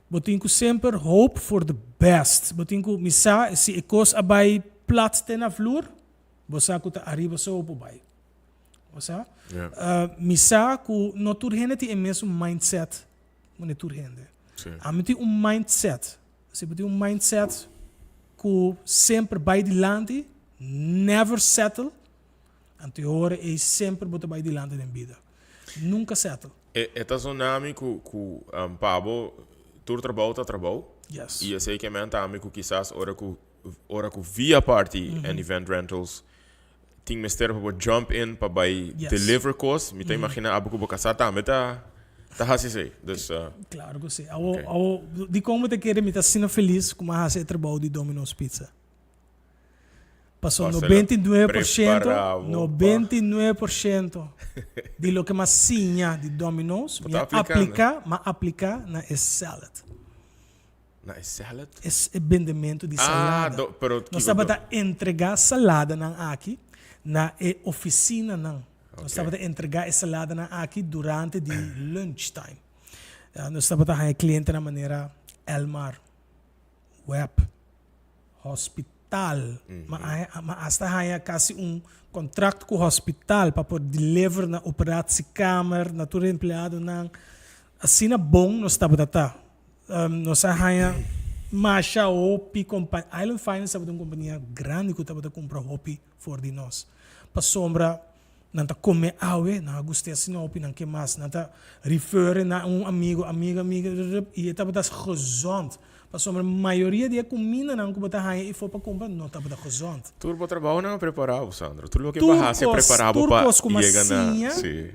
Botinho sempre hope for the best. Botinho, misa, se coisa abai plat na flor, você que arriba só o bai. Você? Misa que não turhende é mesmo mindset, não turhende. A mim tem mindset. Você tem mindset que sempre vai adiante, never settle. Anterior é sempre botar vai adiante na vida. Nunca settle. Esta zona que Pablo, tu trabalho. Yes. E eu sei que é também que quizás hora que via party and event rentals tem mestre para jump in para deliver costs. Me tem imagina abu que casa também tá assim sei. Claro que sim. De como te querer me tá sendo feliz com a esse trabalho de Domino's Pizza. Passou 99% de lo que massinha de Domino's me aplicar na salad. Na salad? Esse vendimento de salada. Nós estamos a entregar salada aqui na oficina não. Nós estamos a entregar essa salada aqui durante de lunchtime. Nós estamos a ter cliente na maneira Elmar, Web, Hospital. Mas hasta há quase contrato com o hospital para poder deliver na operação câmara, na tua empregado não. Assim é bom nós estamos a estar. Nós há Masha Hopi Island Finance é uma companhia grande que está a comprar Hopi for de nós. Para sombra não tá comer awe, não gostei assim Hopi não que mais, não tá referir na amiga e está a gezond. Para sombra a maioria de comida não que botar e for para comprar não está a gezond. Turbo trabalho não é preparado, Sandro. Tudo o que para ser preparado para chegar na.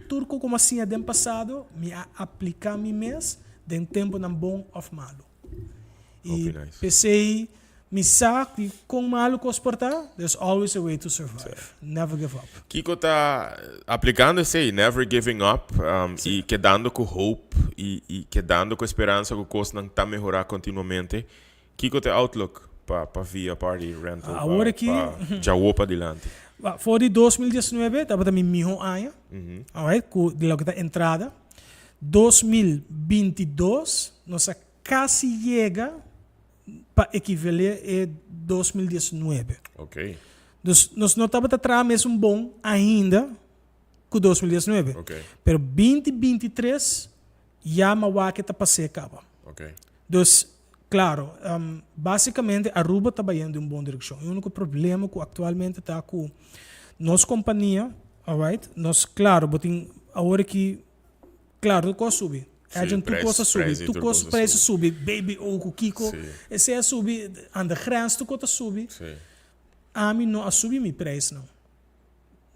Turco como assim do passado me aplicar me mês de tempo não bom ou malo. E pensei, me sabe com malo que exportar, there's always a way to survive. Never give up. Kiko está aplicando esse never giving up e quedando com hope e quedando com esperança que o coisa não está melhorar continuamente. Kiko tem outlook para via party rental agora aqui já vou para adiante. Foi de 2019, estava também melhor ano, alright, com de logo da entrada. 2022 nós quase chega para equivaler a 2019. Ok. Nós não estamos atrás mesmo bom ainda com 2019. Ok. Pero 2023 já a que está passando acaba. Ok. Então, claro, basicamente a Aruba está indo em uma boa direção. O único problema que atualmente está com nossa companhia alright? Nós, claro, botem a hora que, claro, tu costa subir. A gente tu costa subir, tu costa preço subir, baby ou kiko, esse é subir, aan de grens tu costa subir. A mim não a subir meu preço não.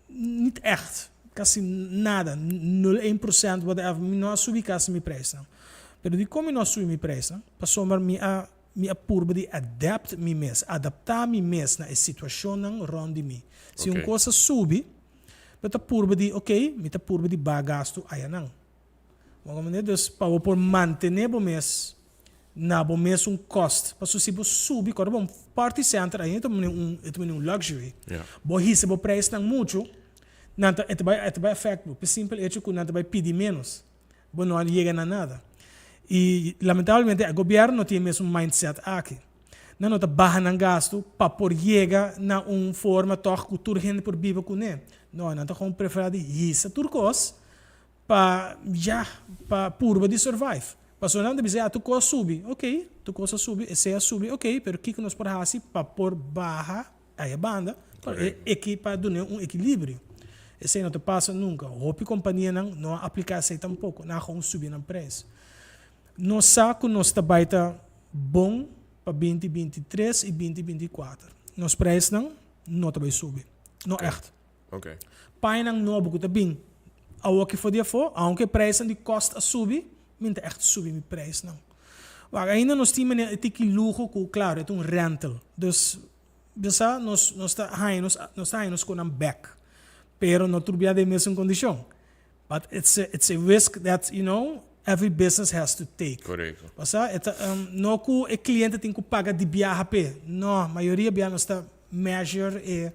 Niet echt, quase nada, 0,1%, whatever, não a subir quase meu preço não. Pero de como não subir meu preço, passou mar me a purba de adaptar mi mes na situação não rond de mim. Se uma coisa sube, beta purba de, ok, me ta purba de bagasto aí não. Dus para por manter o mês na bom mês custo, para se você subir, quando bom party center aí então um luxury. Bom isso bom preço não muito, não vai afetar, por simples hecho que não vai pedir menos, bom não chega a nada. E lamentavelmente o governo não tem mesmo mindset aqui. Não está barrando o gasto para por chegar na forma toch cultura gente por viver com ele. Não está com preferado isso turcos para purba de survive. Passou não de dizer tu costa subir, ok, tu costa subir, esse subir, ok, pero que nós por assim para por barra a banda para dar equilíbrio. Esse não te passa nunca. Hope companhia não aplicar isso tampouco, não com subir no preço. Nós saco nós está bom para 2023 e 2024. Nos preços não vai subir. Não echt. Okay. Pai não buku bem. Ao que for aunque preço de costa subir, minta echt subir o preço não. Maar ainda nós temos que luxo que claro, é rental. Dus nós está com um back. Pero não turbia de mesma condição. But it's a risk that, every business has to take. Correto. Não que o cliente tem que pagar de viagem. Não, a maioria não está measure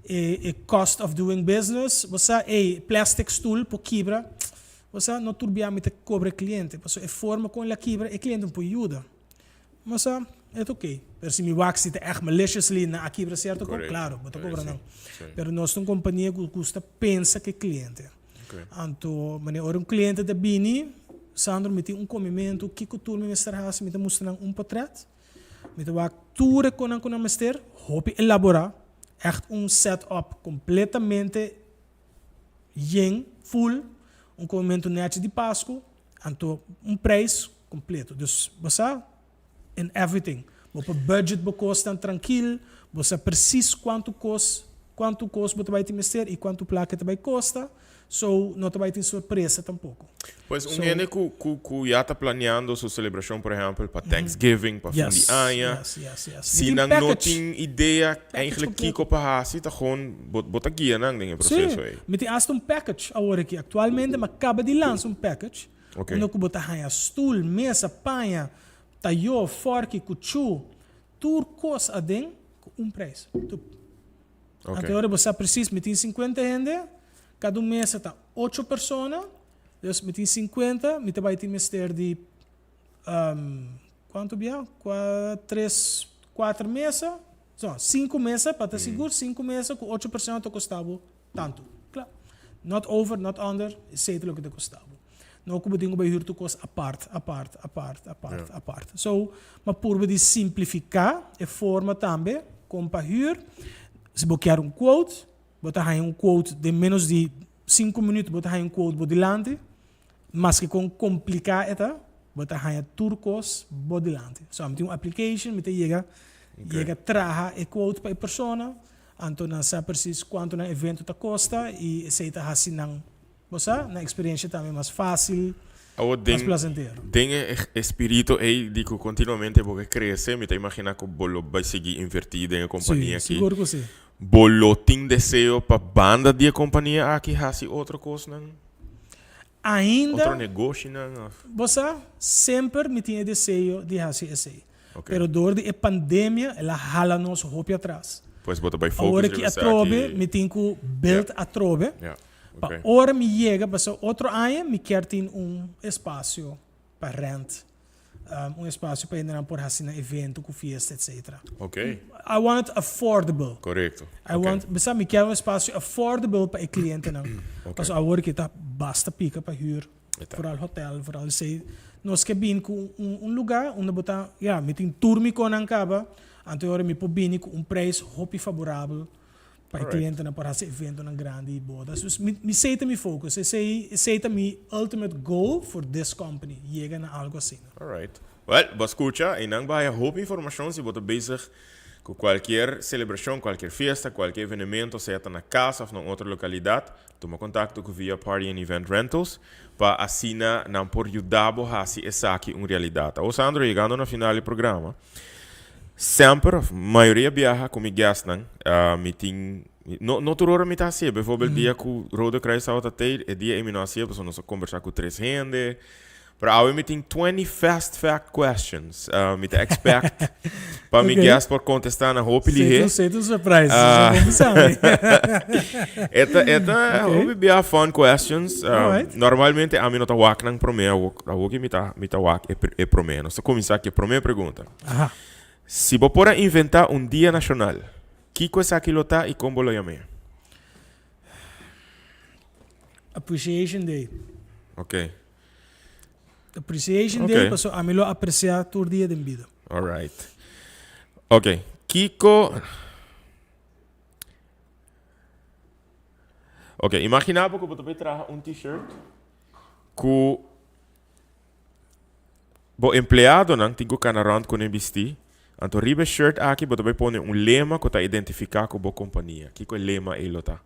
e cost of doing business. Você plastic stool por quebra. Você não turbia muito cobra cliente. Você é forma com a quebra e cliente não ajuda. Mas é ok. Mas se me wax é echt maliciously na quebra certo, claro, não cobra não. Mas nós temos uma companhia que custa pensa que cliente. Então, um cliente da Bini Sandro me tem comimento que tu me mostrar me mostrar portrait me vai tudo com a master hope elaborar echt setup completamente full comimento net de Páscoa então preço completo dus você in everything o budget custa tranquilo você precisa quanto custa você vai te mostrar e quanto placa te vai custar. So, não vai ter surpresa tampouco. Pois, gente que já está planeando sua celebração, por exemplo, para Thanksgiving, para fim de ano. Se não tem ideia, eigenlijk kiko para assim, está com bota guia, não tem processo aí. Me tem hasta package agora aqui. Atualmente, me acaba de lançar package. Onde que bota raia stool, mesa, panha, taio, fork, cuchu, tudo coisa adem com preço. Então, agora você precisa, me tem 50 gente. Cada mês está 8 pessoas, então me tem 50, me vai ter mister de quanto bem? 4 mesas, 5 mesas para estar seguro, 5 mesas com 8 pessoas te custava tanto. Claro. Not over, not under, sei o que te custava. Não como tenho que ir tu coisa aparte. So, mas por de simplificar a forma também, como para ir, se você quer quote, botar aí quote de menos de 5 minutos, botar aí quote bodilante, mas que com complicar botar aí turcos bodilante. So, tem uma application, me chega traga e quote para a pessoa, então não sabe preciso quanto no evento ta custa e aceita assim na experiência também mais fácil, mais prazenteiro. Tem espírito aí de que continuamente porque cresce, me imagina que o bolo vai seguir invertido em a companhia aqui. Seguro que sim. Bolo tem desejo para banda de companhia aqui hasi outra coisa não? Ainda outro negócio não? Você sempre me tinha desejo de fazer isso. Pero dor de pandemia ela hala nos hopi atrás. Pois bota by focus. Agora que a trobe me tem que build a trobe. Para hora me chega para outro ano me quer ter espaço para rent. Espaço para entrar por assim evento, com festa, etc. I want it affordable. Correto. Basta me quer espaço affordable para o cliente não. Mas agora que está basta pica para huur, vooral hotel, vooral sei. Nós que bem com lugar onde botar, me tem turmi com ancaba, então me pode bem com preço hopi favorável. para Alright. cliente na para esse evento na grande bodas. Dus me seita me focus, seita me ultimate goal for this company. Chega na algo assim. Alright. Well, você escuta, e não vai roupa informação se você bezig com qualquer celebração, qualquer festa, qualquer evento, seja na casa ou em outra localidade, toma contato com via Party and Event Rentals para assinar não por ajudar a se essa aqui uma realidade. O Sandro, chegando no final do programa, sempre, a maioria viaja com guests, meeting. No turora me tá assim, bijvoorbeeld dia que o Rode Kruis zou dat tijd, e dia em não assim, pessoa não só conversar com três gente. Para eu me tem 20 fast fact questions, me te expect para me guests por contestar na roupa ali. Seita surprise, vamos saber. Eta hobby bia fun questions. Alright. Normalmente a mim não tá wak nang promeo, a que me tá wak é promeo. Só começar aqui a primeira pergunta. Aha. Se você pode inventar um dia nacional, que coisa aquilo tá e como lo chame? Appreciation Day. Ok. Appreciation Okay. Day, paso a mim lo apreciar todo dia de vida. Alright. Ok. Kiko. Ok, imaginava que você vai trazer um t-shirt que o empregado não tem que canarant com vestir. Então, riba shirt aqui, você vai pôr um lema que está identificar com a companhia. Que é o lema ele tá?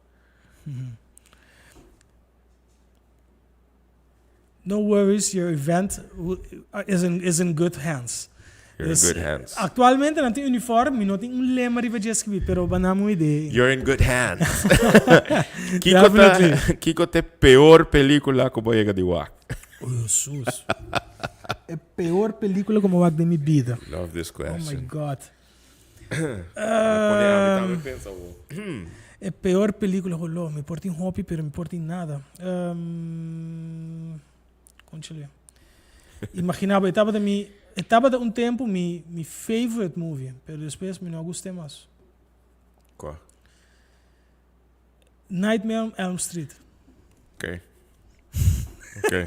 No worries, your event is in good hands. You're in good hands. Actualmente não tem uniforme, não tem um lema de vai escrever, pero banamos uma ideia. You're in good hands. Definitely. Kiko é a pior película que eu vou chegar de WAC. Oh, Jesus. É a pior película como eu de minha vida. Love this Oh my question. God. Pensa, É a pior película, rolou. Me porta em hobby, pero me porta em nada. Conchile. Imaginava, estava de um tempo mi favorite movie, pero depois me não gostei mais. Qual? Nightmare on Elm Street. Ok. Ok.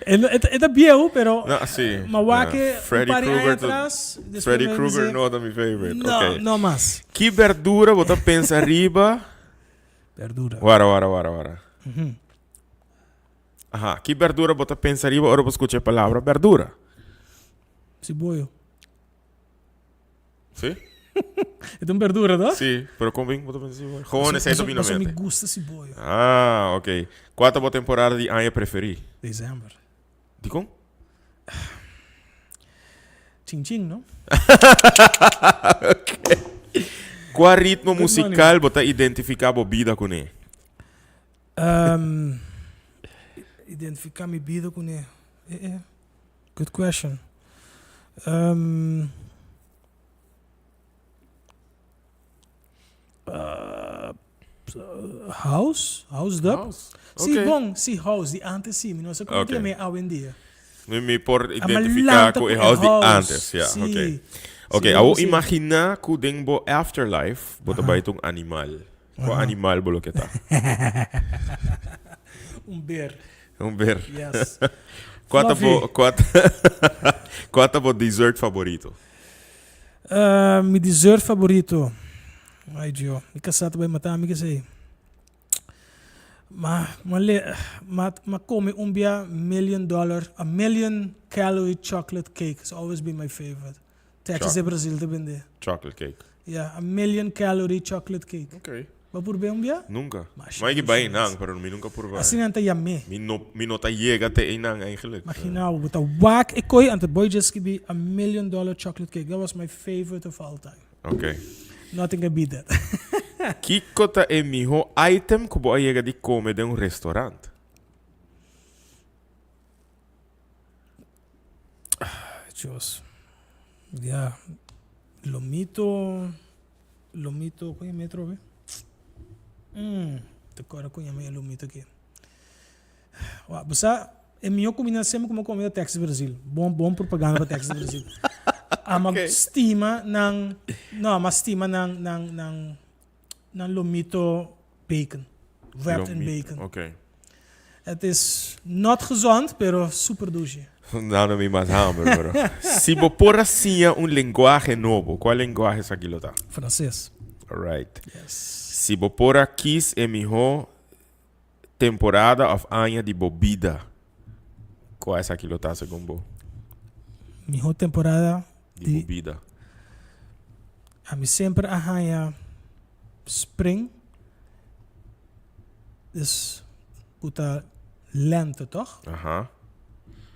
É viejo, pero Não, sim. Mawake, Freddy um par Krueger. atrás. Freddy Krueger não é meu favorite. Não, Ok. não mais. Que verdura você pensa riba? Verdura. Wara. Aha. Que verdura você pensa riba? Ora você escuta a palavra verdura. Ciboio. Sim? É uma verdura, não? Sim. Pero como bem você pensa riba? Gewoon essa é a Mas me mente. gusta ciboio. Ah, ok. Qual a temporada de ano preferi? Dezembro. De como? Tchim-tchim, não? Qual ritmo Good musical você identifica a vida com ele? Identificar minha vida com ele. Good question. House dub? House. Sim, Ok. bom, sim, house, de antes sim, não sei como Ok. também hoje em dia. Me por A identificar malanta com o com house de house. antes. Yeah, Sim. ok. Ok, Sim, eu sim. imaginar que dentro do afterlife, você vai ter um animal. Qual animal bolo que tá? Bear, Vamos ver. yes. Qual Fluffy. é o dessert favorito? Meu dessert favorito. Ai, Dio, mi cassato vai matar amiga sei. Ma come a million calorie chocolate cake has always been my favorite. Texas e Brazil te vender. Chocolate cake. Yeah, a million calorie chocolate cake. Ok. Va por bem Nunca. Mas Maar ik não ben sei. nang, pero mi nunca purva. Assim não tem yame. Mi nota llega te inang eigenlijk. Imaginaw, with a whack ekoi and the boy just give me $1 million chocolate cake. That was my favorite of all time. Ok. Nothing can beat that. Kiko ta é miho item que boa llega de comer de um restaurante. Dios. Yeah. Lomito, kung yung metro ba? Agora kung yung may lomito aqui. Basta, é minha combinação com uma comida Texas Brasil. Bom propaganda para Texas Brasil. Mag-stima ng lomito bacon. Wrapped in bacon. Ok. Het is not gezond, pero super douche. Não, não me mais hambre, bro. Se você por assim um linguagem novo, qual linguagem é aquilo tá? Francês. Alright. Yes. Si bopora quis é melhor temporada of anha de bebida. Qual é essa que tá segundo bo? Minha temporada De de bebida. a mim sempre arranha spring. Dus puta lente, toch? Aham.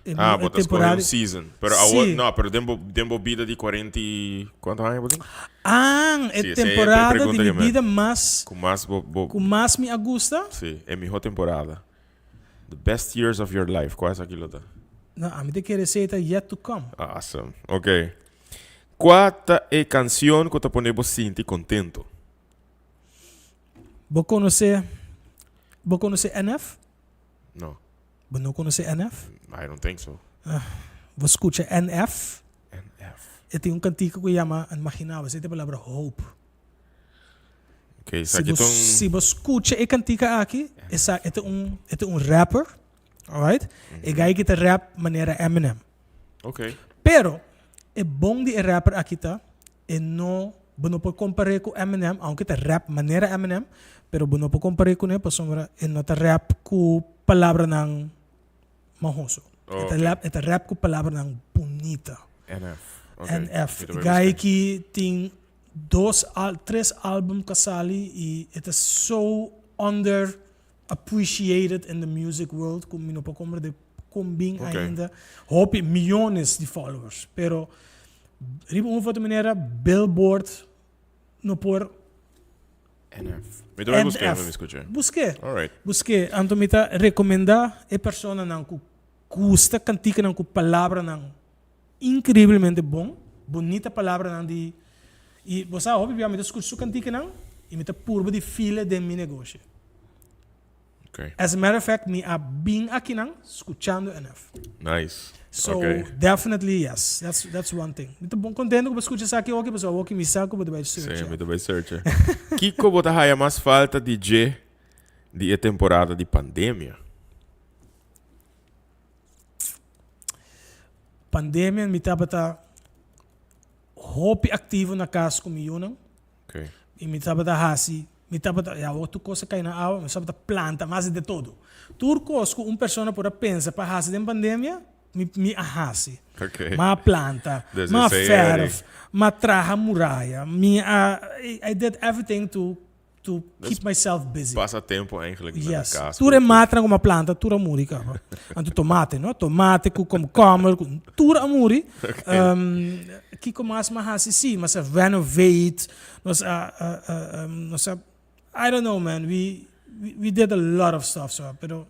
E Ah, minha botas correndo season. Pero Sim. não, pero tem bebida de 40 e... Quanto anha botas? Ah, é Sim, essa é a temporada de pergunta que bebida mais Com mais com mais me gusta. sim, é melhor temporada. The best years of your life. Qual é essa que tá? Não, a mim tem que receita yet to come. Awesome. Ok. Qual é a canção que te pone você sentir contento? Vou conhecer NF? No, Vou não conhecer NF? I don't think so. Vou escutar NF. NF. E tem cantico que chama Imaginava, essa é a palavra hope. Ok, isso Se aqui você escuta a cantica aqui, essa é um rapper, alright? E gai que te rap maneira Eminem. Ok. Pero é bom de rapper aqui tá, e não pode comparar com Eminem, aunque te rap maneira Eminem, pero não pode comparar com ele, porque e não te rap com palavra ng mahoso. Okay. Te rap com palavra ng bonita. NF. Okay. NF. Muito bem, Gai gostei. que tem 3 álbuns kasali e it is so underappreciated in the music world, como não pode comprar de combin Okay. ainda. Hope milhões de followers, pero riba uma foto maneira Billboard no por NF. Muito bem, busquei, NF. me escutei. Busquei. Alright. Antomita recomenda a persona não que custa cantica não com palavra não incrivelmente bom, bonita palavra não de e você obviamente escuta cantica não e me tá purba de fila de meu negócio. Ok. As a matter of fact, me a bem aqui não escutando NF. Nice. So Ok. definitely yes, that's one thing. Muito bom contento que escuta isso aqui hoje, pessoal, hoje me saco para vai Sim, search. muito bem, searcher. Kiko bota raia mais falta de G de a temporada de pandemia. Pandemia me tá hope ativo na casa com milhão. Ok. E me estava da hasi, me estava da ya outra coisa cai na água, me estava da planta, mas de todo. Tudo coisa que uma pessoa pode pensar para hasi de pandemia, me ahasi. Ok. Ma planta, Does it ma say ferf, ma traha muralha. I did everything to keep myself busy. Passa tempo eigenlijk Yes. na casa. Tu é matra com uma planta, tu é muri, cara. Anto tomate, no? Tomate com comer, tu é muri. Que como as mahasi sim, mas renovate, nós I don't know, man. We did a lot of stuff, so, pero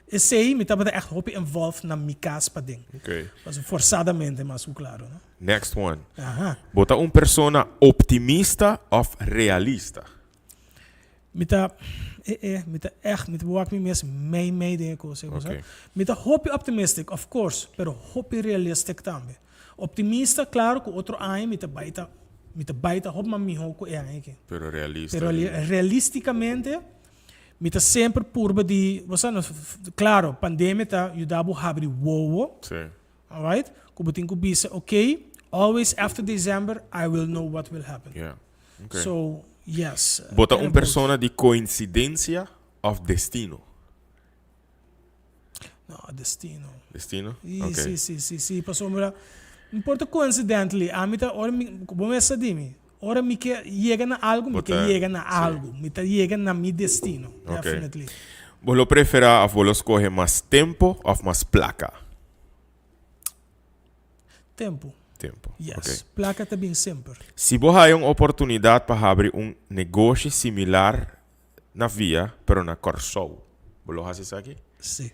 esse aí me tava echt hoop involved na minha casa para ding. Ok. Mas forçadamente, mas claro, né? Next one. Aha. Bota persona optimista of realista. Me tá echt, me wak me mes mee dingen koos. Okay. Me tá hoop optimistic, of course, pero hoop realistic também. Optimista, claro, com outro ano me tá baita, hoop ma mi hoko é aqui. Pero realista. Pero realisticamente, me tá sempre purba de, você não, claro, pandemia tá ajudava a abrir wowo, Sim. alright? Como tem que bisa, okay, always after December, I will know what will happen. Yeah. Okay. So, yes. Bota and persona de coincidência of destino. No, destino. Destino? Okay. Sì, passou mura. Importa coincidentally, a mim tá, ora como essa dimi. Ora me que chega na algo, me que chega na algo, me tá chega na mi destino, definitely. Vos prefera of vos escoge mais tempo of mais placa? Tempo. Yes. Okay. Placa tá bem sempre. Se vos hay uma oportunidade para abrir negócio similar na via, pero na Corsou, vos lo haces aqui? Sim.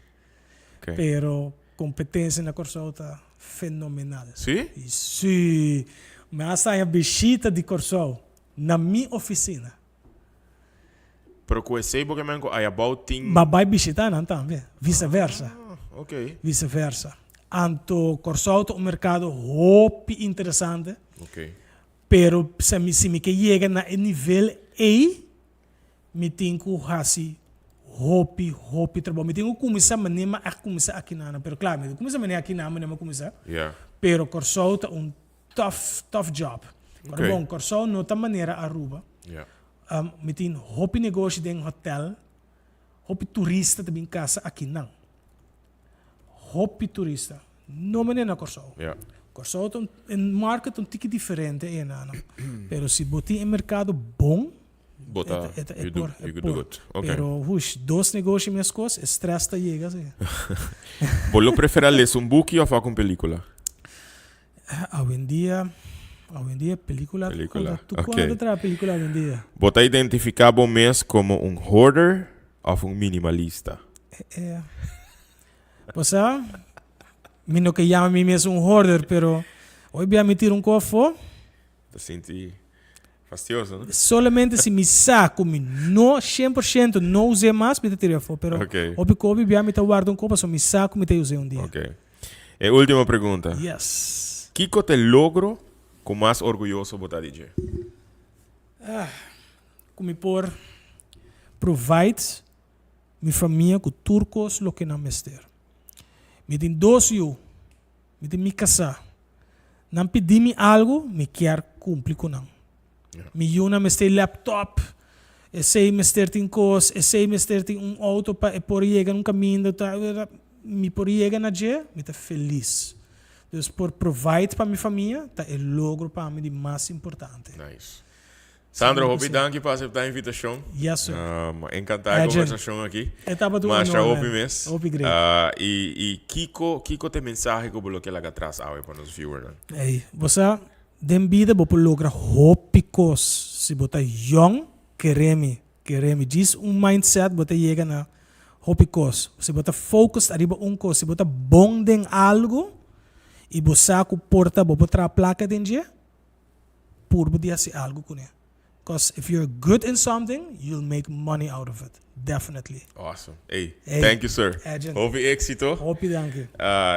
Okay. Pero competência na Corsol tá fenomenal. Sim? Sim. Mas a bichita de Corsol na minha oficina. Pero conheci porque me hay about thing. Babai bichita não também. Vice-versa. Ok. Vice-versa. Anto Corsol é um mercado hope interessante. Ok. Pero se me que chega na nível A, me tenho que fazer hope trabalho. Me tenho que começar a começar aqui na, pero claro, me começar aqui na, mas não começar. Yeah. Pero Corsol é um tough job. Okay. Bom, Corsol não tá maneira Aruba. Yeah. Metin hopi negócio de hotel, hopi turista também casa aqui não. Hopi turista, não me na Corsol. Yeah. Corsol tem market um tique diferente, pero se botar em mercado bom, Bota, you do good. Okay. Pero, dos negócios minhas coisas, estresse tá chega assim. Volo preferir ler um book ou fazer uma película? Hoje em dia, película. Tu quando traz película hoje em dia? Bota identificar o mês como um hoarder ou um minimalista? Você, me não que chama mim mesmo hoarder, pero hoje bem me tiro cofo. Te senti fastidioso, né? Solamente se me saco, me no 100% não usei mais, me tiro fora, pero hoje bem me guardo copo, só me saco, me usei dia. Ok. E última pergunta. Yes. Kiko te logro com mais orgulhoso botar DJ? Como por provide minha família com turcos lo que não mester. Me tem 2 anos, me tem me casar. Não pedi-me algo, me quer cumprir com não. Me yuna mester laptop, sei mester tem coisa, sei mester tem auto para por chegar caminho, me por chegar na dia, me tá feliz. Então, por provide para minha família, tá é logro para mim de mais importante. Nice. Sandro, danke por aceitar a invitação. Yes, sir. Encantado com a conversação aqui. Mas já ouvi mesmo. E Kiko tem mensagem que eu coloquei lá atrás para os viewers. Você den vida vou lograr hopicos. Se botar young, quereme. Diz mindset, botar chega na hopicos. Se botar focus arriba coisa, se botar bom em algo, e você porta, botar a placa de dia, por poder fazer algo com ele. Because if you're good in something, you'll make money out of it. Definitely. Awesome. Thank you, sir. Houve êxito. Hope danke.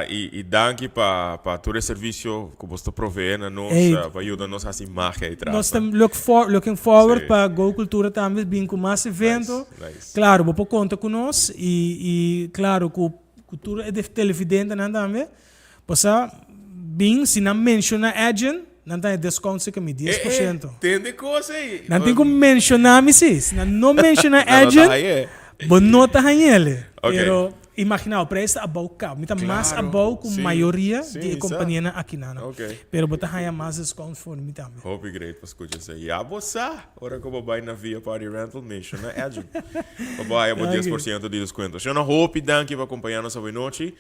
E danke para todo o serviço que você provê na nós, para ajudar-nos a essa imagem aí atrás. Nós estamos looking forward para Go Cultura também, vir com mais evento. Nice. Claro, vou contar com nós e claro, com cultura é de televidente também. Você, bem, se não menciona agent, não tem desconto que me 10%. Tem de coisa aí. Não tem como mencionar-me se não menciona agent, vou notar ele. Pero imagina, o preço é about cá. Me tá mais about com a maioria de companhia aqui não. Pero botar mais desconto for me também. Hope great para escutar isso aí. Você, ora que eu vou na via Party Rental, menciona agent. Eu vou 10% de desconto. Eu não hope, danke por acompanhar-nos hoje noite.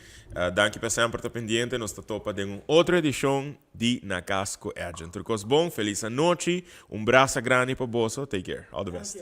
Danke por sempre estar pendiente. Nós estamos para outra edição de Na Casco Agent. Tudo bom, feliz noite. Abraço grande para você. Take care. All the best.